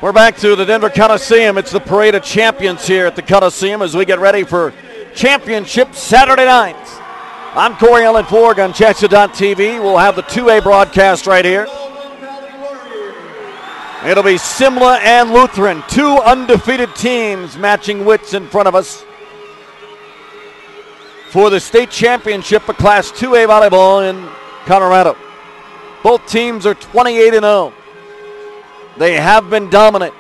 We're back to the Denver Coliseum. It's the Parade of Champions here at the Coliseum as we get ready for Championship Saturday night. I'm Corey Allen Forg on CHSAA.tv. We'll have the 2A broadcast right here. It'll be Simla and Lutheran, two undefeated teams matching wits in front of us for the state championship of Class 2A volleyball in Colorado. Both teams are 28-0. They have been dominant.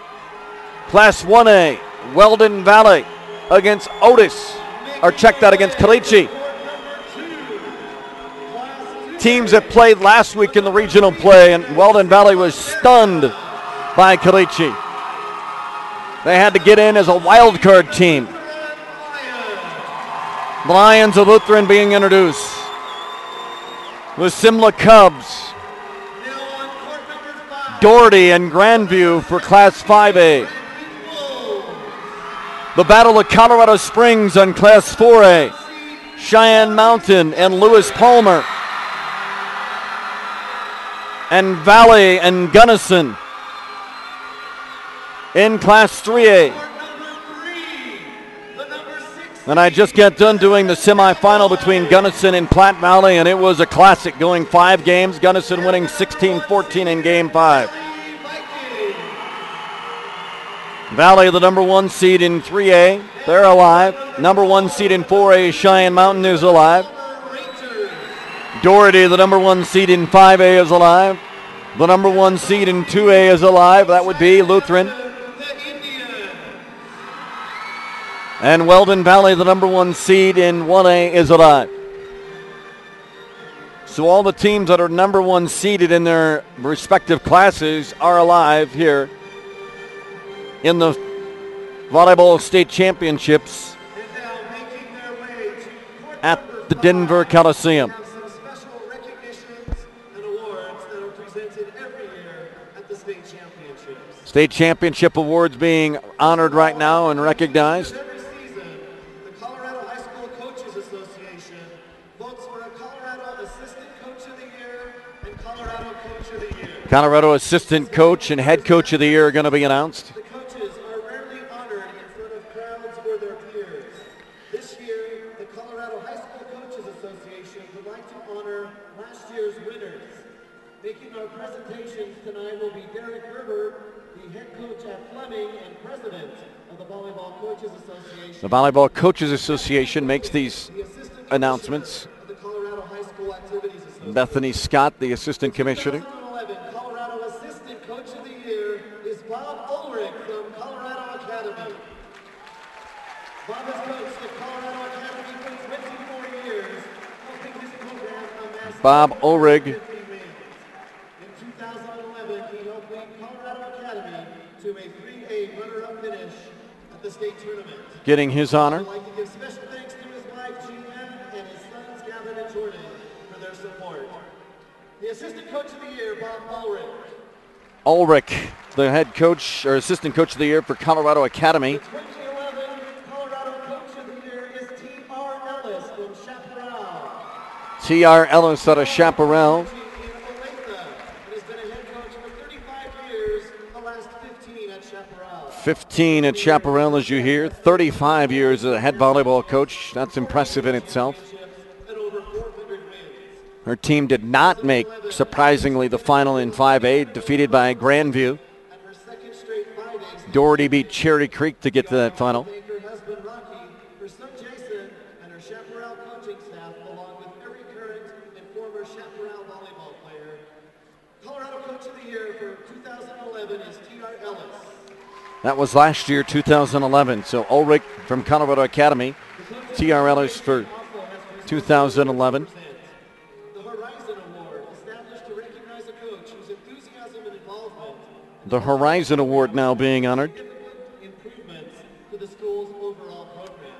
Class 1A, Weldon Valley against Otis, or check that, against Kalichi. Teams that played last week in the regional play, and Weldon Valley was stunned by Kalichi. They had to get in as a wild card team. The Lions of Lutheran being introduced. The Simla Cubs. Doherty and Grandview for Class 5A. The Battle of Colorado Springs on Class 4A. Cheyenne Mountain and Lewis Palmer. And Valley and Gunnison in Class 3A. And I just got done doing the semifinal between Gunnison and Platte Valley, and it was a classic, going 5 games. Gunnison winning 16-14 in Game 5. Valley, the number 1 seed in 3A, they're alive. Number 1 seed in 4A, Cheyenne Mountain, is alive. Doherty, the number 1 seed in 5A, is alive. The number 1 seed in 2A is alive. That would be Lutheran. And Weldon Valley, the number 1 seed in 1A, is alive. So all the teams that are number 1 seeded in their respective classes are alive here in the Volleyball State Championships at the Denver Coliseum. State Championship awards being honored right now and recognized. Colorado Assistant Coach and Head Coach of the Year are going to be announced. The coaches are rarely honored in front of crowds or their peers. This year, the Colorado High School Coaches Association would like to honor last year's winners. Making our presentations tonight will be Derek Herbert, the head coach at Fleming and president of the Volleyball Coaches Association. The Volleyball Coaches Association makes these announcements. The Colorado High School Activities Association. Bethany Scott, the assistant commissioner. Colorado Assistant Coach of the Year is Bob Ulrich from Colorado Academy. Bob has coached at Colorado Academy for 24 years, helping his program amass Bob Ulrich. In 2011, he helped lead Colorado Academy to a 3A runner-up finish at the state tournament. Getting his honor. I'd like to give special thanks to his wife, Jeanette, and his sons, Gavin and Jordan, for their support. The Assistant Coach of the Year, Bob Ulrich. Ulrich, the head coach or assistant coach of the year for Colorado Academy. The 2011 Colorado Coach of the Year is T.R. Ellis from Chaparral. T.R. Ellis out of Chaparral. He has been a head coach for 35 years, the last 15 at Chaparral. 15 at Chaparral, as you hear. 35 years as a head volleyball coach. That's impressive in itself. And over 400 wins. Her team did not make, surprisingly, the final in 5A, defeated by Grandview. And her second straight 5A. Doherty beat Cherry Creek to get to that final. Thank her husband Rocky, her son Jason, and her Chaparral coaching staff, along with every current and former Chaparral volleyball player. Colorado Coach of the Year for 2011 is T.R. Ellis. That was last year, 2011. So Ulrich from Colorado Academy, T.R. Ellis for 2011. The Horizon Award, established to recognize a coach whose enthusiasm and involvement. The Horizon Award now being honored. Improvements to the school's overall program.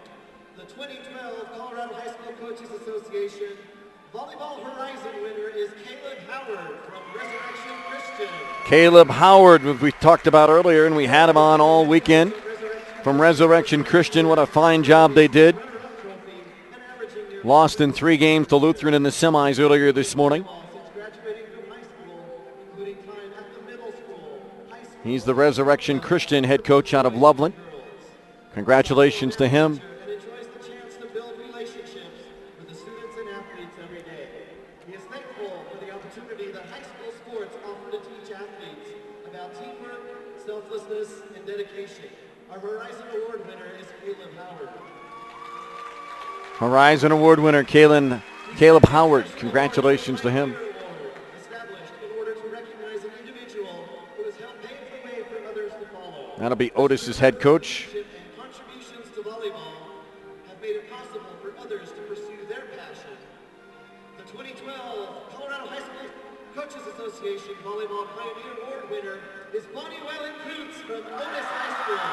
The 2012 Colorado High School Coaches Association Volleyball Horizon winner is Caleb Howard from Resurrection Christian. Caleb Howard, we talked about earlier, and we had him on all weekend from Resurrection Christian. What a fine job they did. Lost in 3 games to Lutheran in the semis earlier this morning. Since graduating from high school, including time at the middle school, high school, He's the Resurrection Christian head coach out of Loveland. Congratulations to him. And enjoys the chance to build relationships with the students and athletes every day. He is thankful for the opportunity that high school sports offer to teach athletes about teamwork, selflessness, and dedication. Our Horizon Award winner is Caleb Howard. Horizon Award winner Caleb Howard. Congratulations to him. Established in order to recognize an individual who has helped pave the way for others to follow. That'll be Otis's head coach. And contributions to volleyball have made it possible for others to pursue their passion. The 2012 Colorado High School Coaches Association Volleyball Pioneer Award winner is Bonnie Whalen Coots from Otis High School.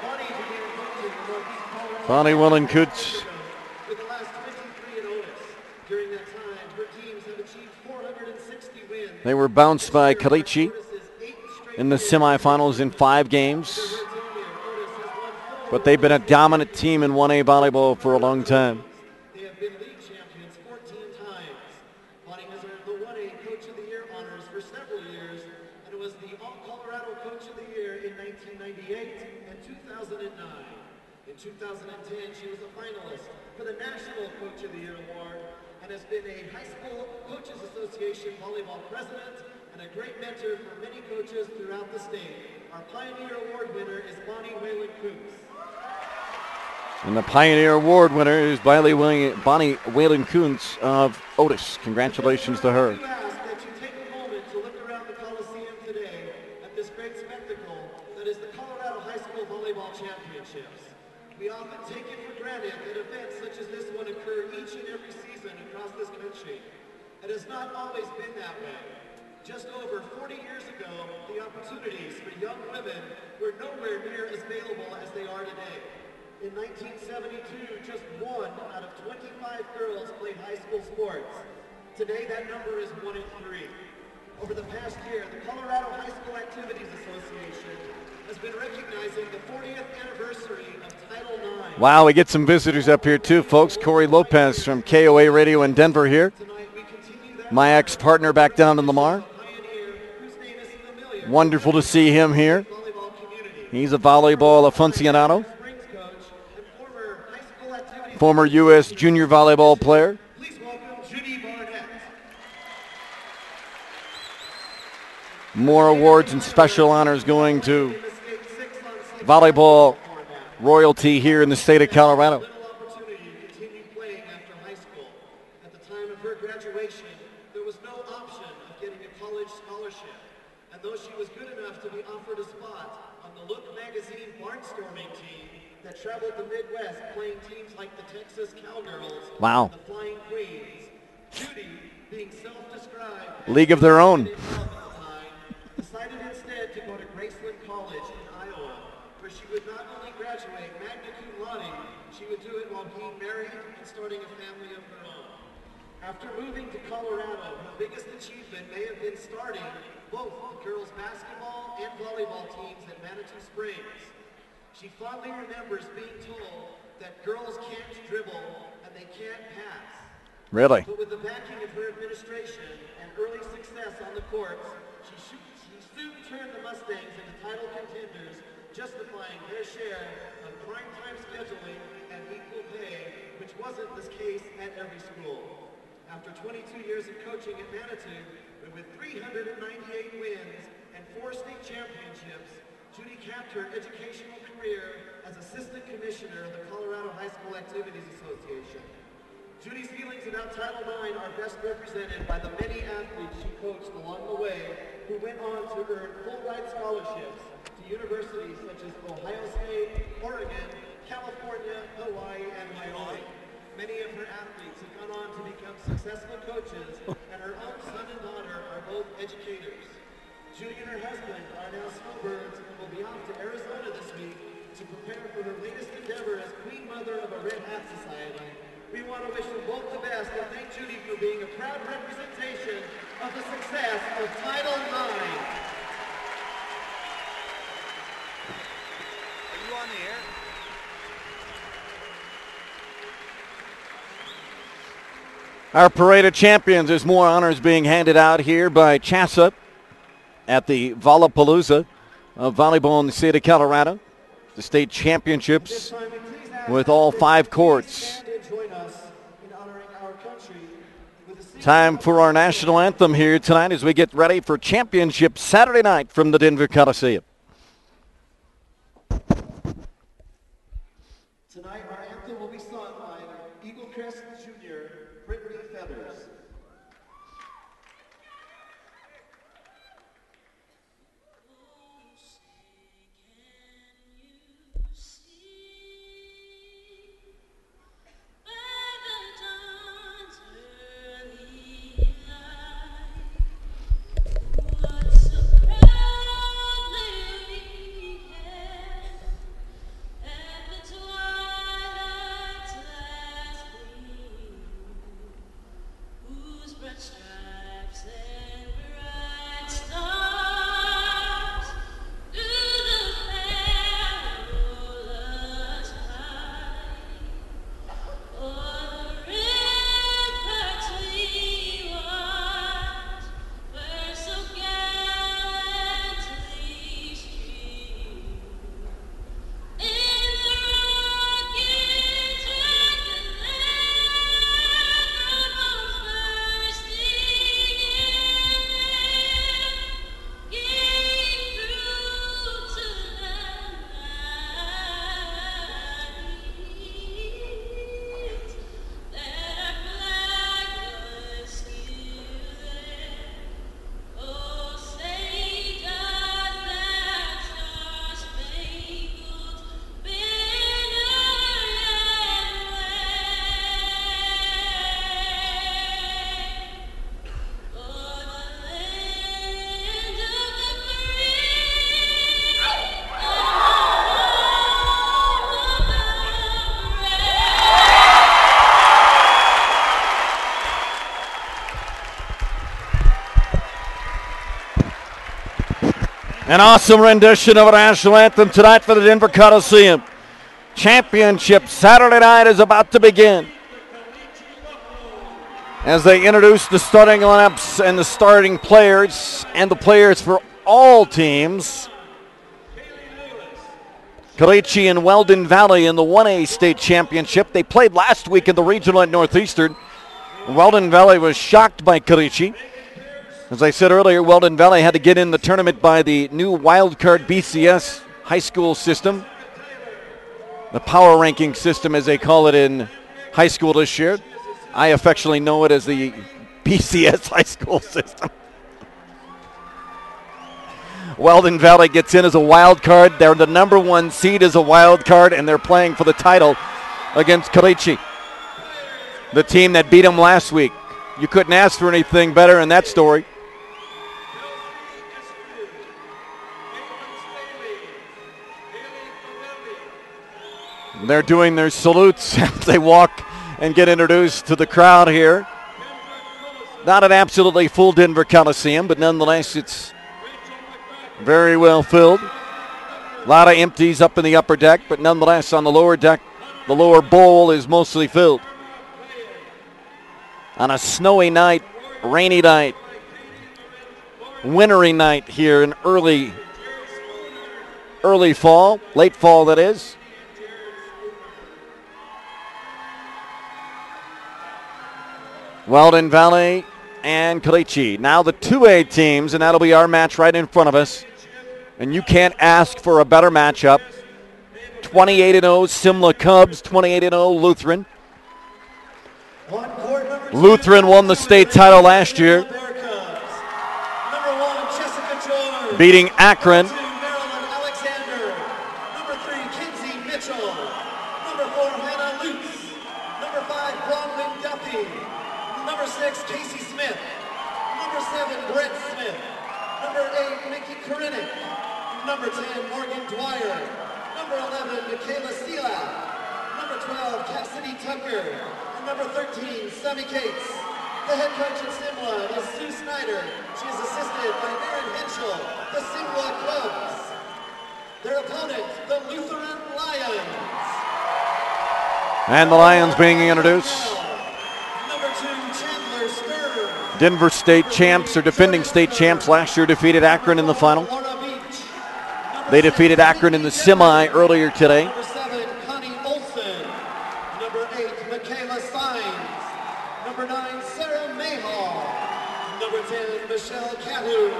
Bonnie began coaching in Northeast Colorado. Bonnie Whalen Coots. For the last 23 at Otis. During that time, her teams have achieved 460 wins. They were bounced by Coliseum in the semifinals in 5 games. But they've been a dominant team in 1A volleyball for a long time. They have been league champions 14 times. Bonnie has earned the 1A Coach of the Year honors for several years and was the All-Colorado Coach of the Year in 1998 and 2009. In 2010, she was a finalist for the National Coach of the Year Award and has been a High School Coaches Association volleyball president and a great mentor for many coaches throughout the state. Our Pioneer Award winner is Bonnie Whalen Coots. And the Pioneer Award winner is Bonnie Whalen Kuntz of Otis. Congratulations to her. We ask that you take a moment to look around the Coliseum today at this great spectacle that is the Colorado High School Volleyball Championships. We often take it for granted that events such as this one occur each and every season across this country. It has not always been that way. Just over 40 years ago, the opportunities for young women were nowhere near as available as they are today. In 1972, just 1 out of 25 girls played high school sports. Today, that number is 1 in 3. Over the past year, the Colorado High School Activities Association has been recognizing the 40th anniversary of Title IX. Wow, we get some visitors up here too, folks. Corey Lopez from KOA Radio in Denver here. Tonight, we continue that My ex-partner back down in Lamar. pioneer whose name is familiar Wonderful to see him here. to the volleyball community. He's a volleyball aficionado, Springs coach and former high school activities. former U.S. junior volleyball player. Please welcome Judy Barnett. More awards and special honors going to volleyball royalty here in the state of Colorado. Little opportunity to continue playing after high school. At the time of her graduation, there was no option of getting a college scholarship. And though she was good enough to be offered a spot on the Look magazine barnstorming team that traveled the Midwest playing teams like the Texas Cowgirls Wow. and the Flying Queens, Judy, being self-described League of their own. at the time, decided instead to go to Graceland College in Iowa, where she would not only graduate magna cum laude, she would do it while being married and starting a family of her own. After moving to Colorado, her biggest achievement may have been starting both the girls' basketball and volleyball teams at Manitou Springs. She fondly remembers being told that girls can't dribble and they can't pass. Really? But with the backing of her administration and early success on the courts, she soon turned the Mustangs into title contenders, justifying their share of primetime scheduling and equal pay, which wasn't the case at every school. After 22 years of coaching at Manitou, with 398 wins and 4 state championships, Judy capped her educational career as Assistant Commissioner of the Colorado High School Activities Association. Judy's feelings about Title IX are best represented by the many athletes she coached along the way who went on to earn full-ride scholarships to universities such as Ohio State, Oregon, California, Hawaii, and Wyoming. Many of her athletes have gone on to become successful coaches, and her own son and daughter are both educators. Judy and her husband are now snowbirds and will be off to Arizona this week to prepare for her latest endeavor as Queen Mother of a Red Hat Society. We want to wish them both the best and thank Judy for being a proud representation of the success of Title IX. Are you on the air? Our parade of champions, there's more honors being handed out here by CHSAA. at the Volleyball of volleyball in the state of Colorado. The state championships with all 5 courts. Time for our national anthem here tonight as we get ready for championship Saturday night from the Denver Coliseum. Tonight our anthem will be sung by Eagle Crest Jr. Brittany Feathers. An awesome rendition of a national anthem tonight for the Denver Coliseum. Championship Saturday night is about to begin as they introduce the starting lineups and the starting players and the players for all teams. Coliseum and Weldon Valley in the 1A state championship. They played last week in the regional at Northeastern. Weldon Valley was shocked by Coliseum. As I said earlier, Weldon Valley had to get in the tournament by the new wildcard BCS high school system. The power ranking system, as they call it in high school this year. I affectionately know it as the BCS high school system. Weldon Valley gets in as a wild card. They're the number 1 seed as a wild card, and they're playing for the title against Coliseum, the team that beat them last week. You couldn't ask for anything better in that story. They're doing their salutes as they walk and get introduced to the crowd here. Not an absolutely full Denver Coliseum, but nonetheless it's very well filled. A lot of empties up in the upper deck, but nonetheless on the lower deck, the lower bowl is mostly filled. On a snowy night, rainy night, wintry night here in early fall, late fall that is. Weldon Valley and Coliseum. Now the 2A teams, and that'll be our match right in front of us. And you can't ask for a better matchup. 28-0 Simla Cubs, 28-0 Lutheran. Lutheran won the state title last year, beating Akron. Number 13, Sammy Cates. The head coach at Simla is Sue Snyder. She is assisted by Aaron Henschel, the Simla Cubs. Their opponent, the Lutheran Lions. And the Lions being introduced. Number 2, Chandler Stern. Denver state champs or defending state champs last year defeated Akron in the final. They defeated Akron in the semi earlier today. Number 7, Connie Olson. Number 8, Michaela Sines. Number 9, Sarah Mayhall. Number 10, Michelle Calhoun.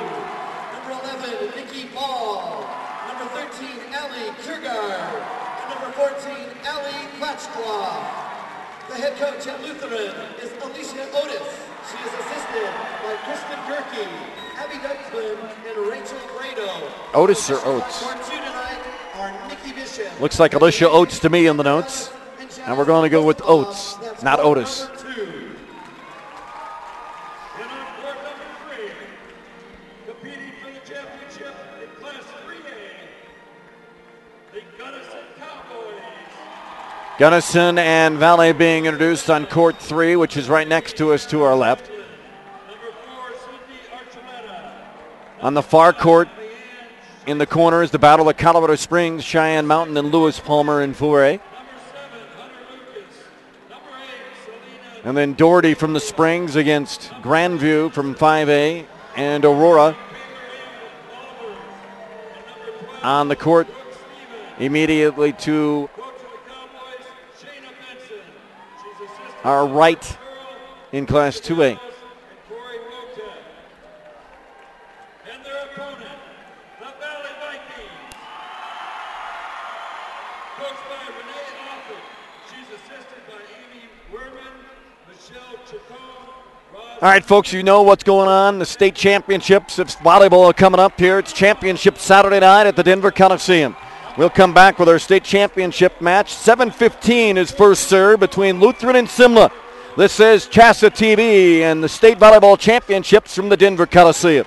Number 11, Nikki Ball. Number 13, Allie Kiergaard. And number 14, Allie Klatchkloff. The head coach at Lutheran is Alicia Otis. She is assisted by Kristen Gerke, Abby Duxman, and Rachel Grado. Otis or Oates? Court 2 tonight are Nikki Bishop. Looks like Alicia Oates to me in the notes. And we're going to go with Oates, not Otis. Number 2. And on court number 3, competing for the championship in Class 3A, the Gunnison Cowboys. Gunnison and Valley being introduced on court 3, which is right next to us to our left. Number 4, Cindy Archuleta. On the far court, in the corner, is the battle of Colorado Springs, Cheyenne Mountain, and Lewis Palmer in 4A. Number 7, Hunter Lucas. Number 8, Selena. And then Doherty from the Springs against Grandview from 5A, and Aurora on the court immediately to Coach of the Cowboys, Shayna Benson. She's assistant our right in Class 2A. and Corey Rota. And their opponent, the Valley Vikings. Coached by Renee Offit. She's assisted by Amy Werman, Michelle Chacon, Roz. All right, folks, you know what's going on. The state championships of volleyball are coming up here. It's championship Saturday night at the Denver Coliseum. We'll come back with our state championship match. 7:15 is first serve between Lutheran and Simla. This is CHSAA TV and the state volleyball championships from the Denver Coliseum.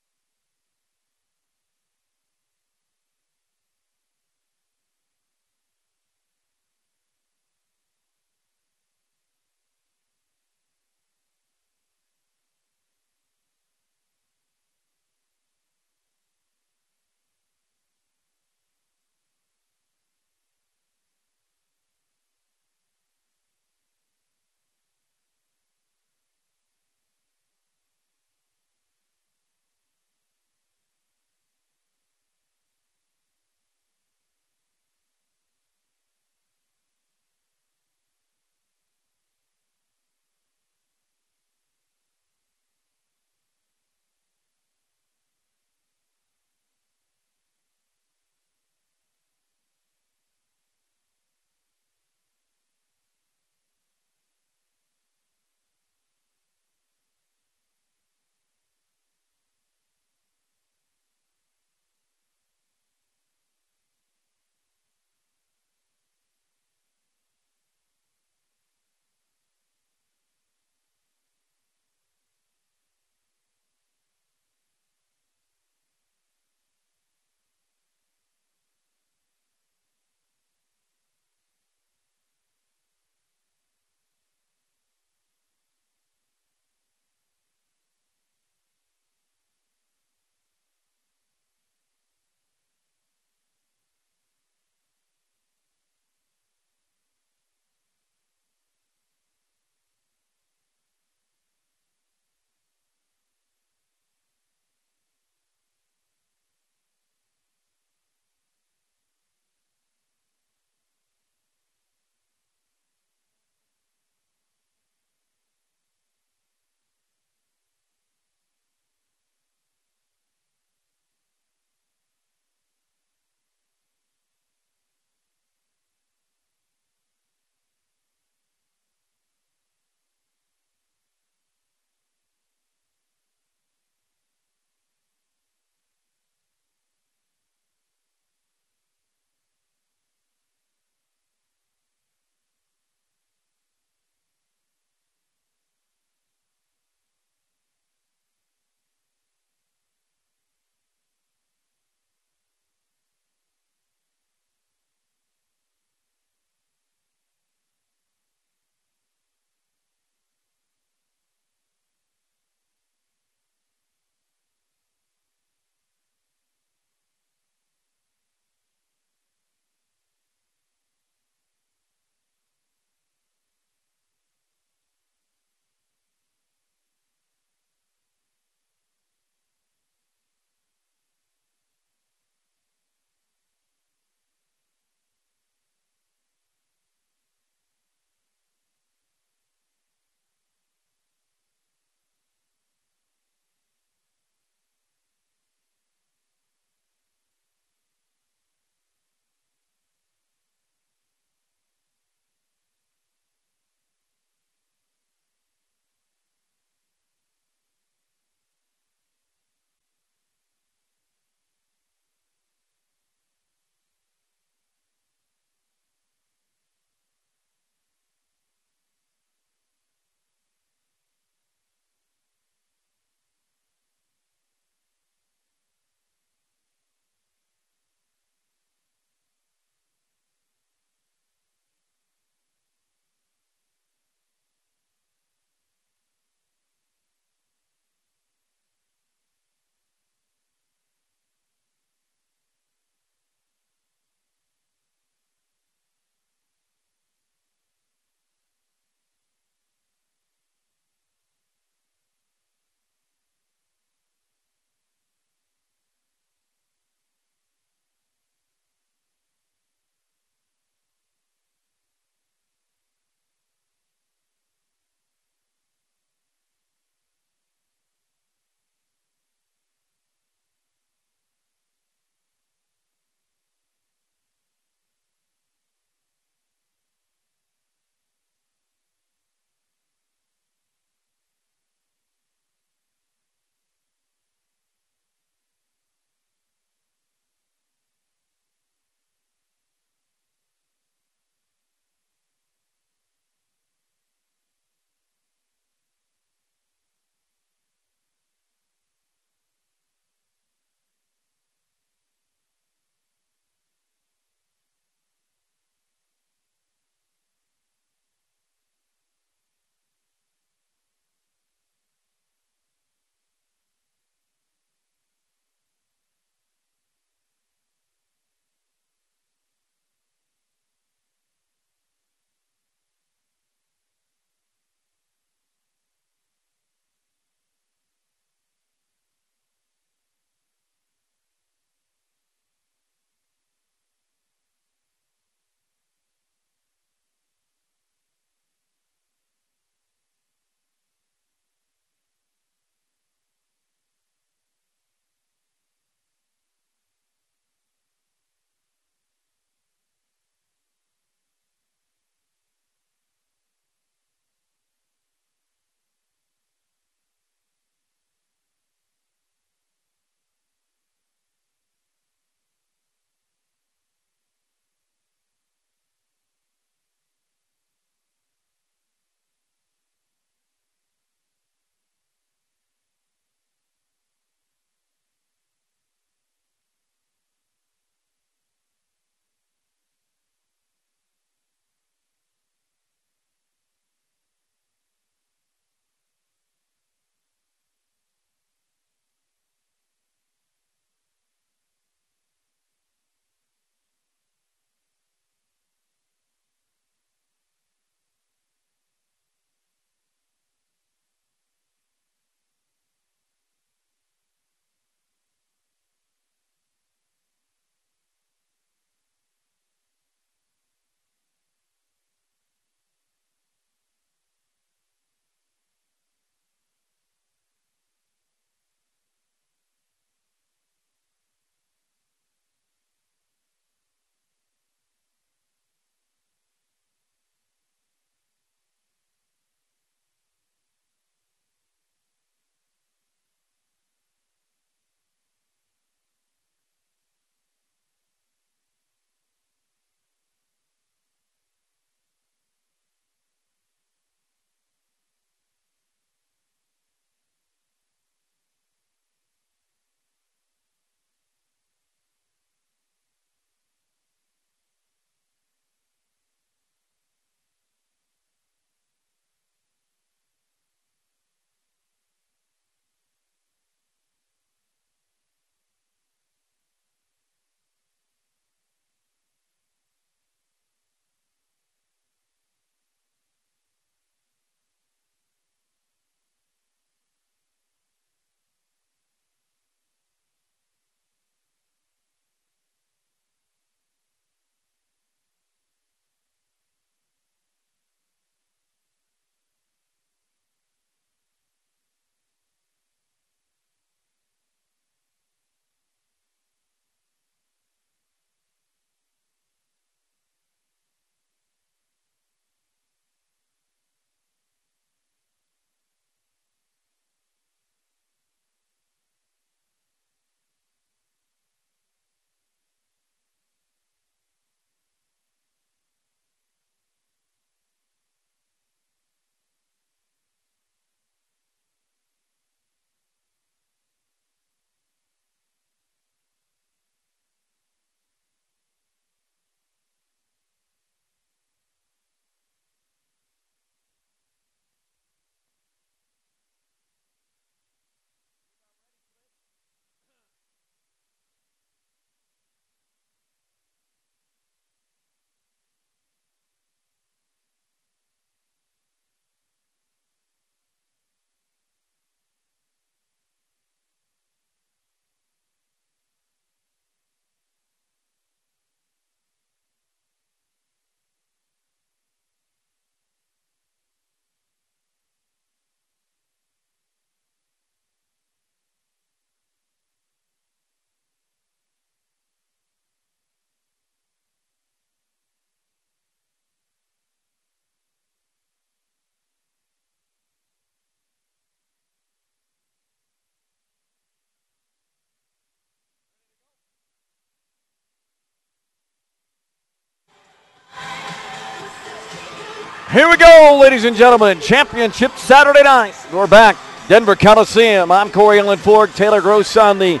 Here we go, ladies and gentlemen. Championship Saturday night. We're back. Denver Coliseum. I'm Corey Ellen Ford. Taylor Gross on the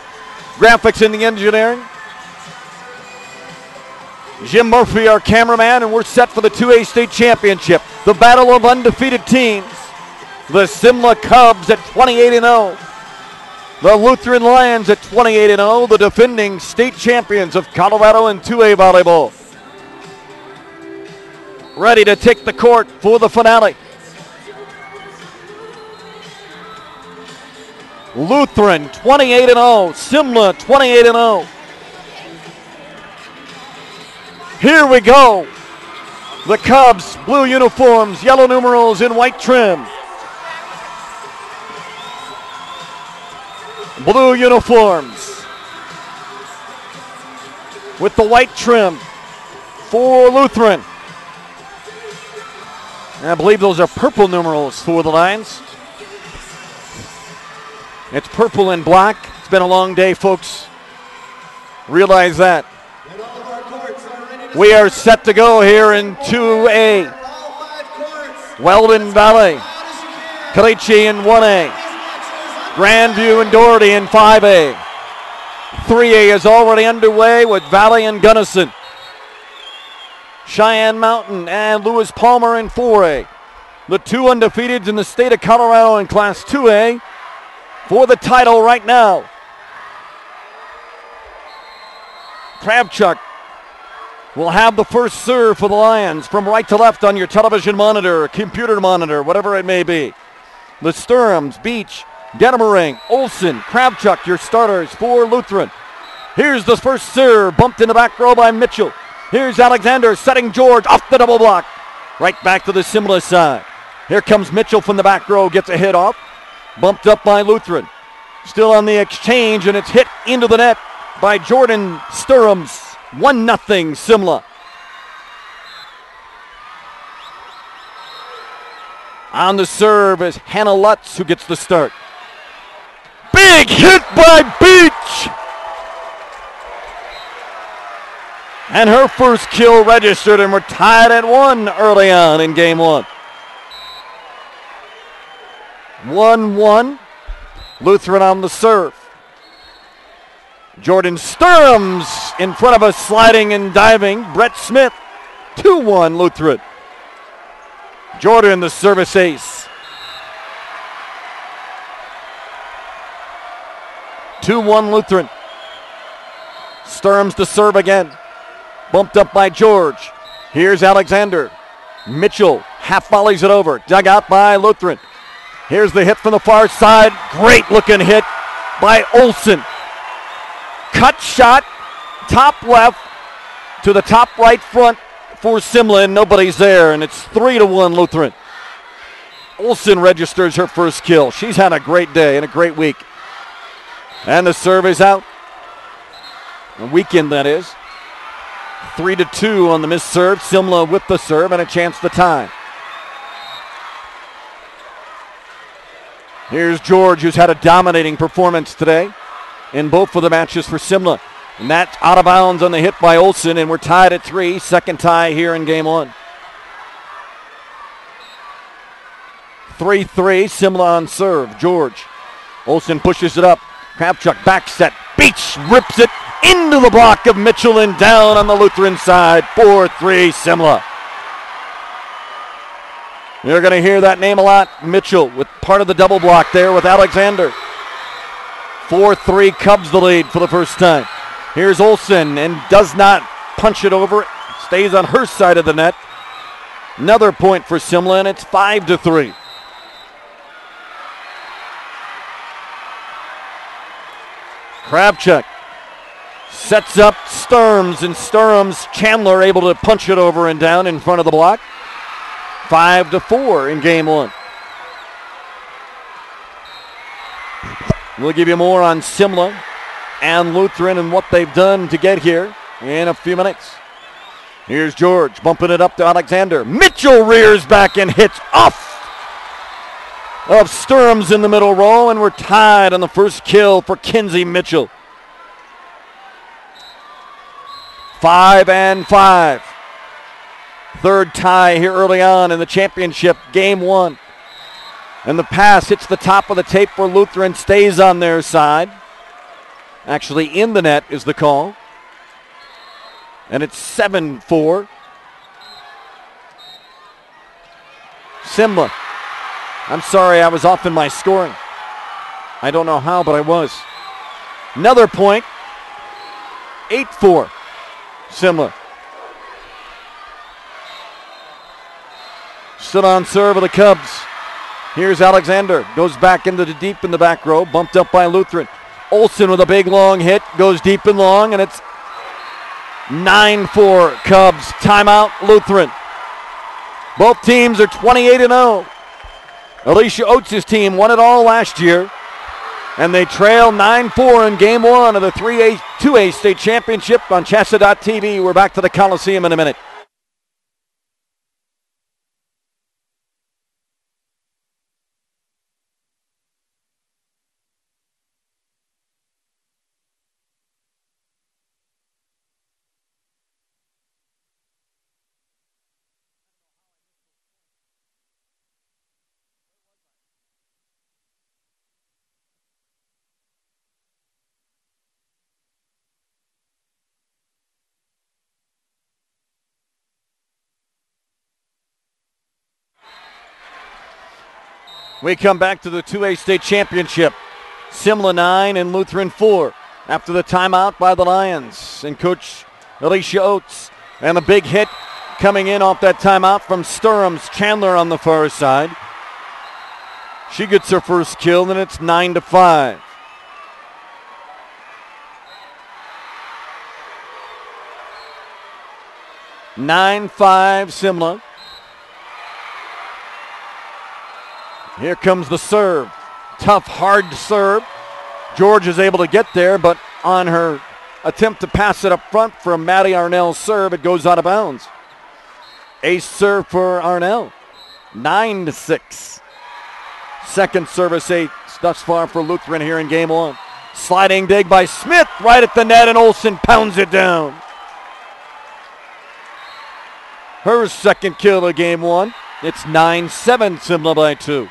graphics and the engineering. Jim Murphy, our cameraman, and we're set for the 2A state championship. The battle of undefeated teams. The Simla Cubs at 28-0. The Lutheran Lions at 28-0. The defending state champions of Colorado in 2A volleyball. Ready to take the court for the finale. Lutheran 28-0. Simla 28-0. Here we go. The Cubs, blue uniforms, yellow numerals in white trim. Blue uniforms with the white trim for Lutheran. And I believe those are purple numerals for the Lions. It's purple and black. It's been a long day, folks. Realize that. We are set to go here in 2A. Weldon Valley, Caliche in 1A. Grandview and Doherty in 5A. 3A is already underway with Valley and Gunnison. Cheyenne Mountain and Lewis Palmer in 4A. The two undefeateds in the state of Colorado in Class 2A for the title right now. Kravchuk will have the first serve for the Lions from right to left on your television monitor, computer monitor, whatever it may be. The Sturms, Beach, Gedemering, Olson, Kravchuk, your starters for Lutheran. Here's the first serve, bumped in the back row by Mitchell. Here's Alexander setting George off the double block. Right back to the Simla side. Here comes Mitchell from the back row, gets a hit off. Bumped up by Lutheran. Still on the exchange, and it's hit into the net by Jordan Sturms. 1-0 Simla. On the serve is Hannah Lutz who gets the start. Big hit by Beach! And her first kill registered, and we're tied at 1 early on in game 1. 1-1. Lutheran on the serve. Jordan Sturms in front of us, sliding and diving. Brett Smith, 2-1 Lutheran. Jordan, the service ace. 2-1 Lutheran. Sturms to serve again. Bumped up by George. Here's Alexander. Mitchell half volleys it over. Dug out by Lutheran. Here's the hit from the far side. Great looking hit by Olson. Cut shot, top left to the top right front for Simla, and nobody's there, and it's 3-1 Lutheran. Olson registers her first kill. She's had a great day and a great week. And the serve is out. A weekend, that is. 3-2 on the missed serve. Simla with the serve and a chance to tie. Here's George, who's had a dominating performance today in both of the matches for Simla. And that's out of bounds on the hit by Olson, and we're tied at 3. Second tie here in game 1. 3-3, Simla on serve. George. Olson pushes it up. Kravchuk back set. Beach rips it into the block of Mitchell and down on the Lutheran side. 4-3, Simla. You're going to hear that name a lot. Mitchell with part of the double block there with Alexander. 4-3, Cubs the lead for the first time. Here's Olson and does not punch it over. Stays on her side of the net. Another point for Simla, and it's 5-3. Kravchuk sets up Sturms, and Sturms, Chandler able to punch it over and down in front of the block. 5-4 in game 1. We'll give you more on Simla and Lutheran and what they've done to get here in a few minutes. Here's George bumping it up to Alexander. Mitchell rears back and hits off of Sturms in the middle row, and we're tied on the first kill for Kinsey Mitchell. 5-5. Third tie here early on in the championship, game one. And the pass hits the top of the tape for Lutheran, stays on their side. Actually, in the net is the call. And it's 7-4. Simla. I'm sorry, I was off in my scoring. I don't know how, but I was. Another point. 8-4. Simla. Stood on serve of the Cubs. Here's Alexander. Goes back into the deep in the back row. Bumped up by Lutheran. Olsen with a big long hit. Goes deep and long, and it's 9-4 Cubs. Timeout Lutheran. Both teams are 28-0. Alicia Oates' team won it all last year, and they trail 9-4 in game one of the 2A state championship on CHSAA.tv. We're back to the Coliseum in a minute. We come back to the 2A state championship. Simla 9 and Lutheran 4 after the timeout by the Lions and Coach Alicia Oates. And a big hit coming in off that timeout from Sturham's Chandler on the far side. She gets her first kill, and it's 9-5. Simla. Here comes the serve. Tough, hard serve. George is able to get there, but on her attempt to pass it up front from Maddie Arnell's serve, it goes out of bounds. Ace serve for Arnell. 9-6. Second service ace thus far for Lutheran here in game one. Sliding dig by Smith right at the net, and Olsen pounds it down. Her second kill of game one. It's 9-7 Simla by 2.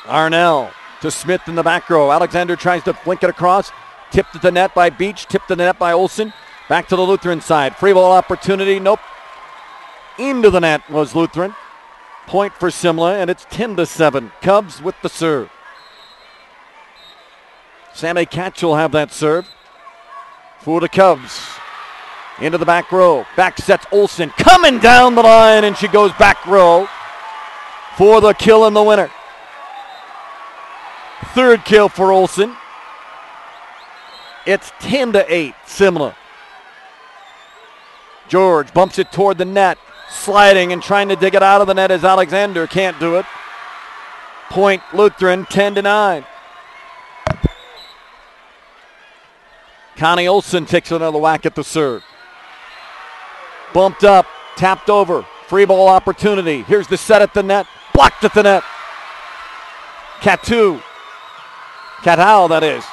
Arnell to Smith in the back row. Alexander tries to flink it across. Tipped at the net by Beach. Tipped at the net by Olsen. Back to the Lutheran side. Free ball opportunity. Nope. Into the net was Lutheran. Point for Simla, and it's 10-7. Cubs with the serve. Sammy Catch will have that serve for the Cubs. Into the back row. Back sets Olsen. Coming down the line, and she goes back row for the kill and the winner. Third kill for Olsen. It's 10-8, Simla. George bumps it toward the net, sliding and trying to dig it out of the net as Alexander can't do it. Point Lutheran, 10-9. Connie Olsen takes another whack at the serve. Bumped up, tapped over, free ball opportunity. Here's the set at the net, blocked at the net. Cathow, that is.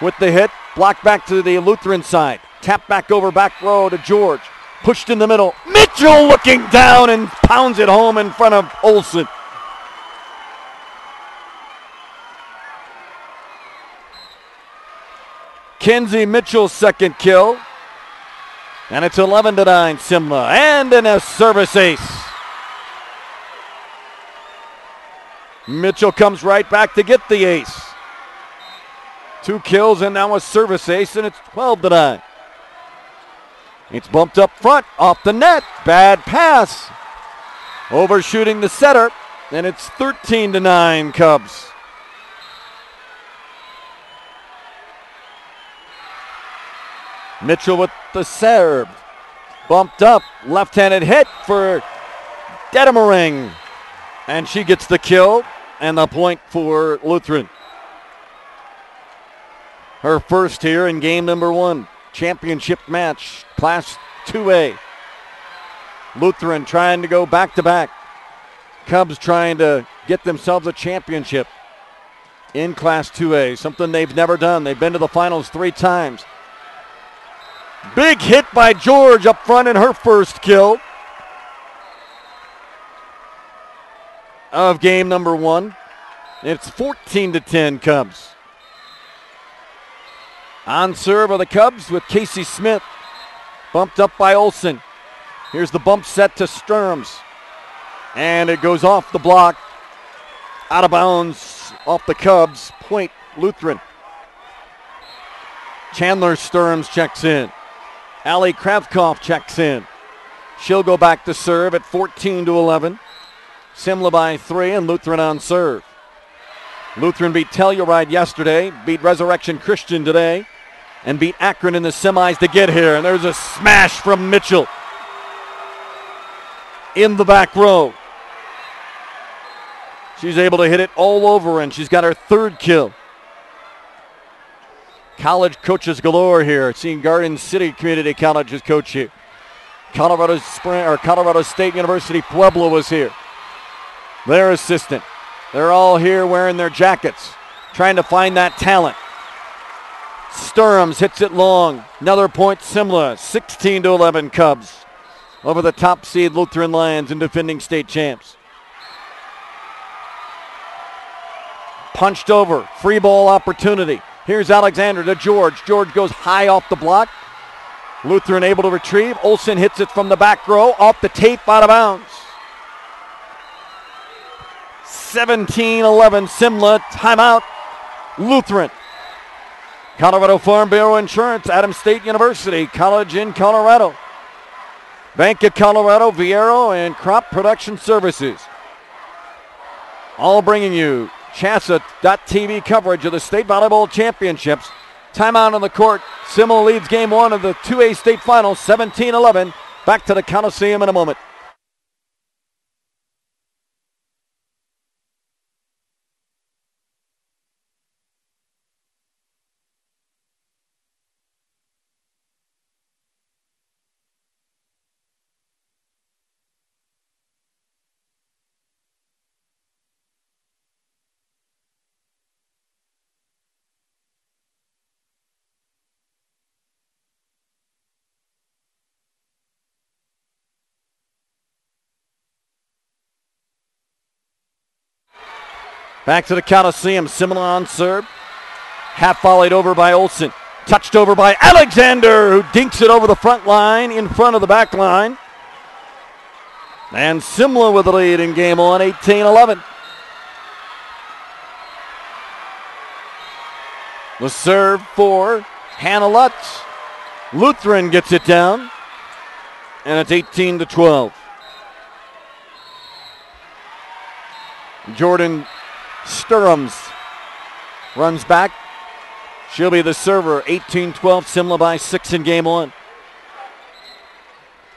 With the hit, blocked back to the Lutheran side. Tapped back over back row to George. Pushed in the middle. Mitchell looking down and pounds it home in front of Olsen. Kenzie Mitchell's second kill. And it's 11-9 Simla. And in a service ace. Mitchell comes right back to get the ace. 2 kills and now a service ace, and it's 12-9. It's bumped up front, off the net. Bad pass. Overshooting the setter, and it's 13-9 Cubs. Mitchell with the serve. Bumped up, left-handed hit for Dedemering. And she gets the kill and the point for Lutheran. Her first here in game number 1. Championship match, Class 2A. Lutheran trying to go back-to-back. Cubs trying to get themselves a championship in Class 2A, something they've never done. They've been to the finals 3 times. Big hit by George up front in her first kill of game number 1. It's 14-10 Cubs. On serve are the Cubs with Casey Smith. Bumped up by Olsen. Here's the bump set to Sturms. And it goes off the block. Out of bounds off the Cubs. Point Lutheran. Chandler Sturms checks in. Allie Kravkoff checks in. She'll go back to serve at 14-11. Simla by 3 and Lutheran on serve. Lutheran beat Telluride yesterday, beat Resurrection Christian today, and beat Akron in the semis to get here. And there's a smash from Mitchell in the back row. She's able to hit it all over, and she's got her 3rd kill. College coaches galore here. Seeing Garden City Community College's coach here. Colorado State University Pueblo was here. Their assistant. They're all here wearing their jackets, trying to find that talent. Sturms hits it long. Another point, Simla. 16-11 Cubs over the top seed Lutheran Lions and defending state champs. Punched over. Free ball opportunity. Here's Alexander to George. George goes high off the block. Lutheran able to retrieve. Olsen hits it from the back row. Off the tape, out of bounds. 17-11 Simla. Timeout. Lutheran. Colorado Farm Bureau Insurance, Adams State University, College in Colorado. Bank of Colorado, Viero, and Crop Production Services. All bringing you CHSAA.tv coverage of the State Volleyball Championships. Timeout on the court. Simla leads game 1 of the 2A state finals, 17-11. Back to the Coliseum in a moment. Back to the Coliseum. Simla on serve. Half volleyed over by Olsen. Touched over by Alexander, who dinks it over the front line in front of the back line. And Simla with the lead in game 1, 18-11. The serve for Hannah Lutz. Lutheran gets it down. And it's 18-12. Jordan Sturms runs back. She'll be the server. 18-12, Simla by 6 in game 1.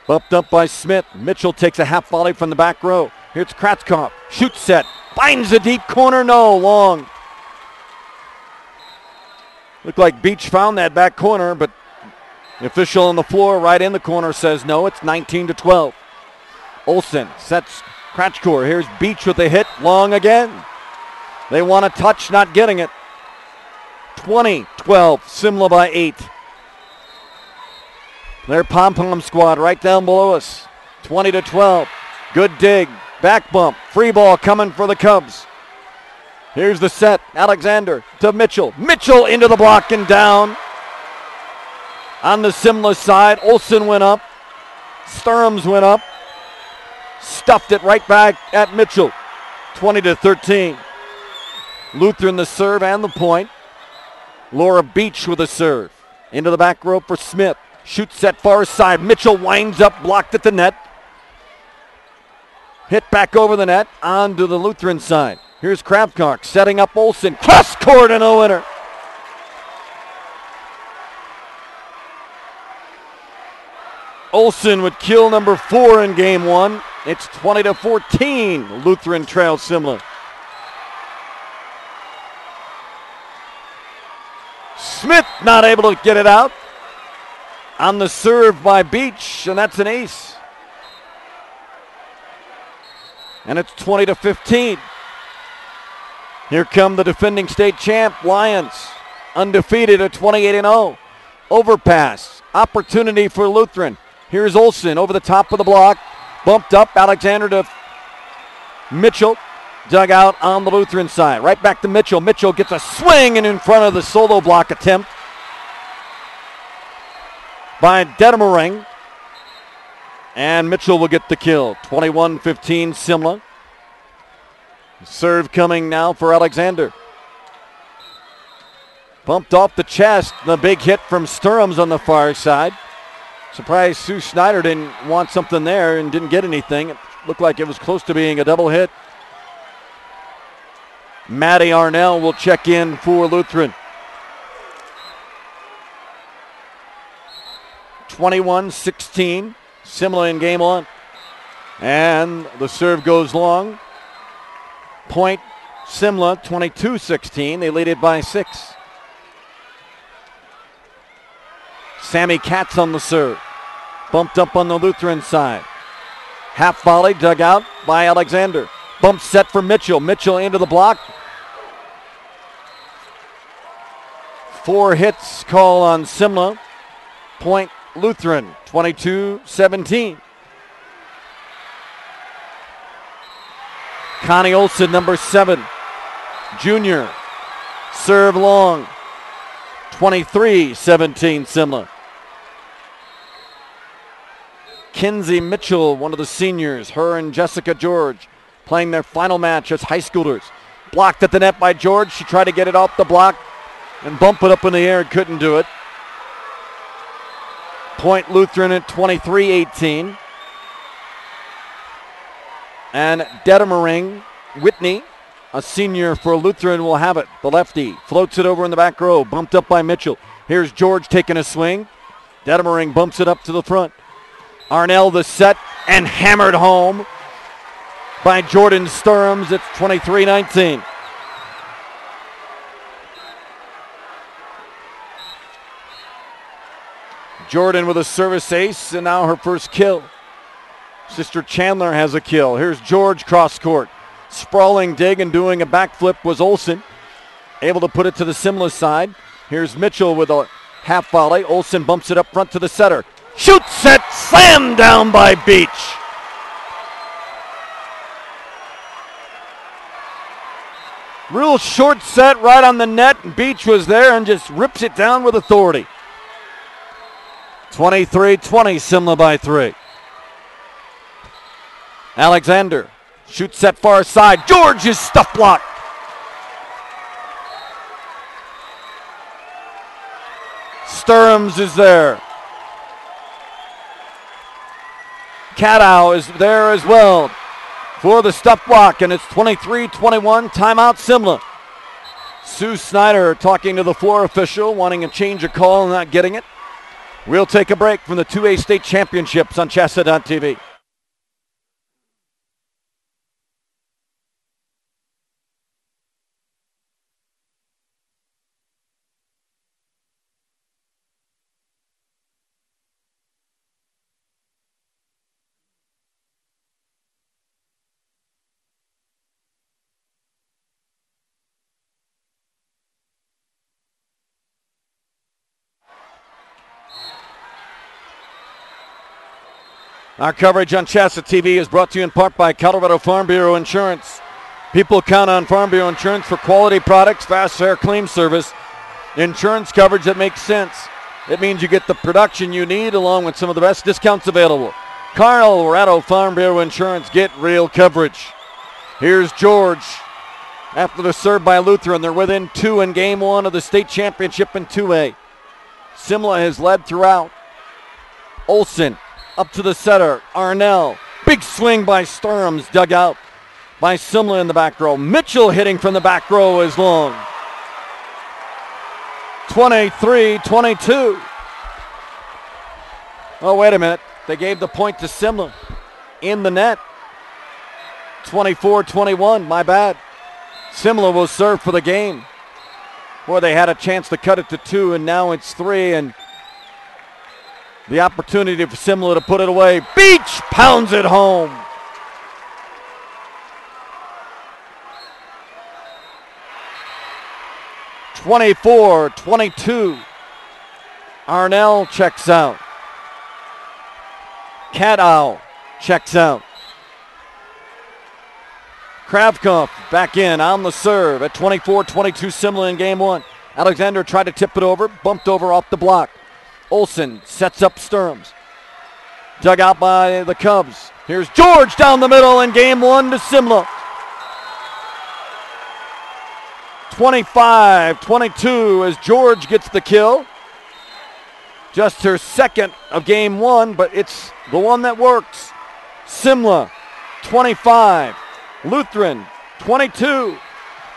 Bumped up by Smith. Mitchell takes a half volley from the back row. Here's Kratzkoff. Shoot set. Finds the deep corner. No, long. Looked like Beach found that back corner, but the official on the floor right in the corner says no. It's 19-12. Olsen sets Kratchkor. Here's Beach with a hit. Long again. They want a touch, not getting it. 20-12, Simla by 8. Their pom-pom squad right down below us. 20-12. Good dig. Back bump. Free ball coming for the Cubs. Here's the set. Alexander to Mitchell. Mitchell into the block and down. On the Simla side, Olsen went up. Sturms went up. Stuffed it right back at Mitchell. 20-13. Lutheran the serve and the point. Laura Beach with a serve. Into the back row for Smith. Shoots set far side. Mitchell winds up, blocked at the net. Hit back over the net, onto the Lutheran side. Here's Kravkoff setting up Olsen. Cross court and a winner. Olsen with kill number 4 in game 1. It's 20-14. Lutheran trails Simla. Smith not able to get it out. On the serve by Beach, and that's an ace. And it's 20-15. Here come the defending state champ Lions, undefeated at 28-0. Overpass opportunity for Lutheran. Here's Olsen over the top of the block. Bumped up, Alexander to Mitchell. Dug out on the Lutheran side. Right back to Mitchell. Mitchell gets a swing and in front of the solo block attempt by Dedemering. And Mitchell will get the kill. 21-15 Simla. Serve coming now for Alexander. Bumped off the chest. The big hit from Sturms on the far side. Surprised Sue Schneider didn't want something there and didn't get anything. It looked like it was close to being a double hit. Maddie Arnell will check in for Lutheran. 21-16. Simla in game on. And the serve goes long. Point Simla, 22-16. They lead it by 6. Sammy Katz on the serve. Bumped up on the Lutheran side. Half volley dug out by Alexander. Bump set for Mitchell. Mitchell into the block. 4 hits call on Simla. Point Lutheran, 22-17. Connie Olsen, number 7. Junior. Serve long. 23-17 Simla. Kinsey Mitchell, one of the seniors, her and Jessica George, playing their final match as high schoolers. Blocked at the net by George. She tried to get it off the block and bump it up in the air and couldn't do it. Point Lutheran at 23-18. And Dedemering, Whitney, a senior for Lutheran, will have it. The lefty floats it over in the back row, bumped up by Mitchell. Here's George taking a swing. Dedemering bumps it up to the front. Arnell the set and hammered home by Jordan Sturms. It's 23-19. Jordan with a service ace and now her first kill. Sister Chandler has a kill. Here's George cross court. Sprawling dig and doing a backflip was Olsen. Able to put it to the Simla side. Here's Mitchell with a half volley. Olsen bumps it up front to the setter. Shoots set, slammed down by Beach. Real short set right on the net. Beach was there and just rips it down with authority. 23-20, Simla by 3. Alexander shoots set far side. George is stuff blocked. Sturms is there. Cadow is there as well for the stuff block, and it's 23-21, timeout Simla. Sue Snyder talking to the floor official, wanting a change of call and not getting it. We'll take a break from the 2A state championships on CHSAA.tv. Our coverage on CHSAA TV is brought to you in part by Colorado Farm Bureau Insurance. People count on Farm Bureau Insurance for quality products, fast, fair claim service, insurance coverage that makes sense. It means you get the production you need along with some of the best discounts available. Colorado Farm Bureau Insurance, get real coverage. Here's George after the serve by Lutheran. They're within 2 in game 1 of the state championship in 2A. Simla has led throughout. Olsen up to the setter, Arnell. Big swing by Sturms, dug out by Simla in the back row. Mitchell hitting from the back row is long. 23-22. Oh, wait a minute. They gave the point to Simla in the net. 24-21, my bad. Simla will serve for the game. Boy, they had a chance to cut it to 2, and now it's 3, and the opportunity for Simla to put it away. Beach pounds it home. (24-22). Arnell checks out. Kadow checks out. Kravkov back in on the serve at 24-22 Simla in game one. Alexander tried to tip it over, bumped over off the block. Olsen sets up Sturms. Dug out by the Cubs. Here's George down the middle in game one to Simla. 25-22 as George gets the kill. Just her second of game one, but it's the one that works. Simla 25, Lutheran 22.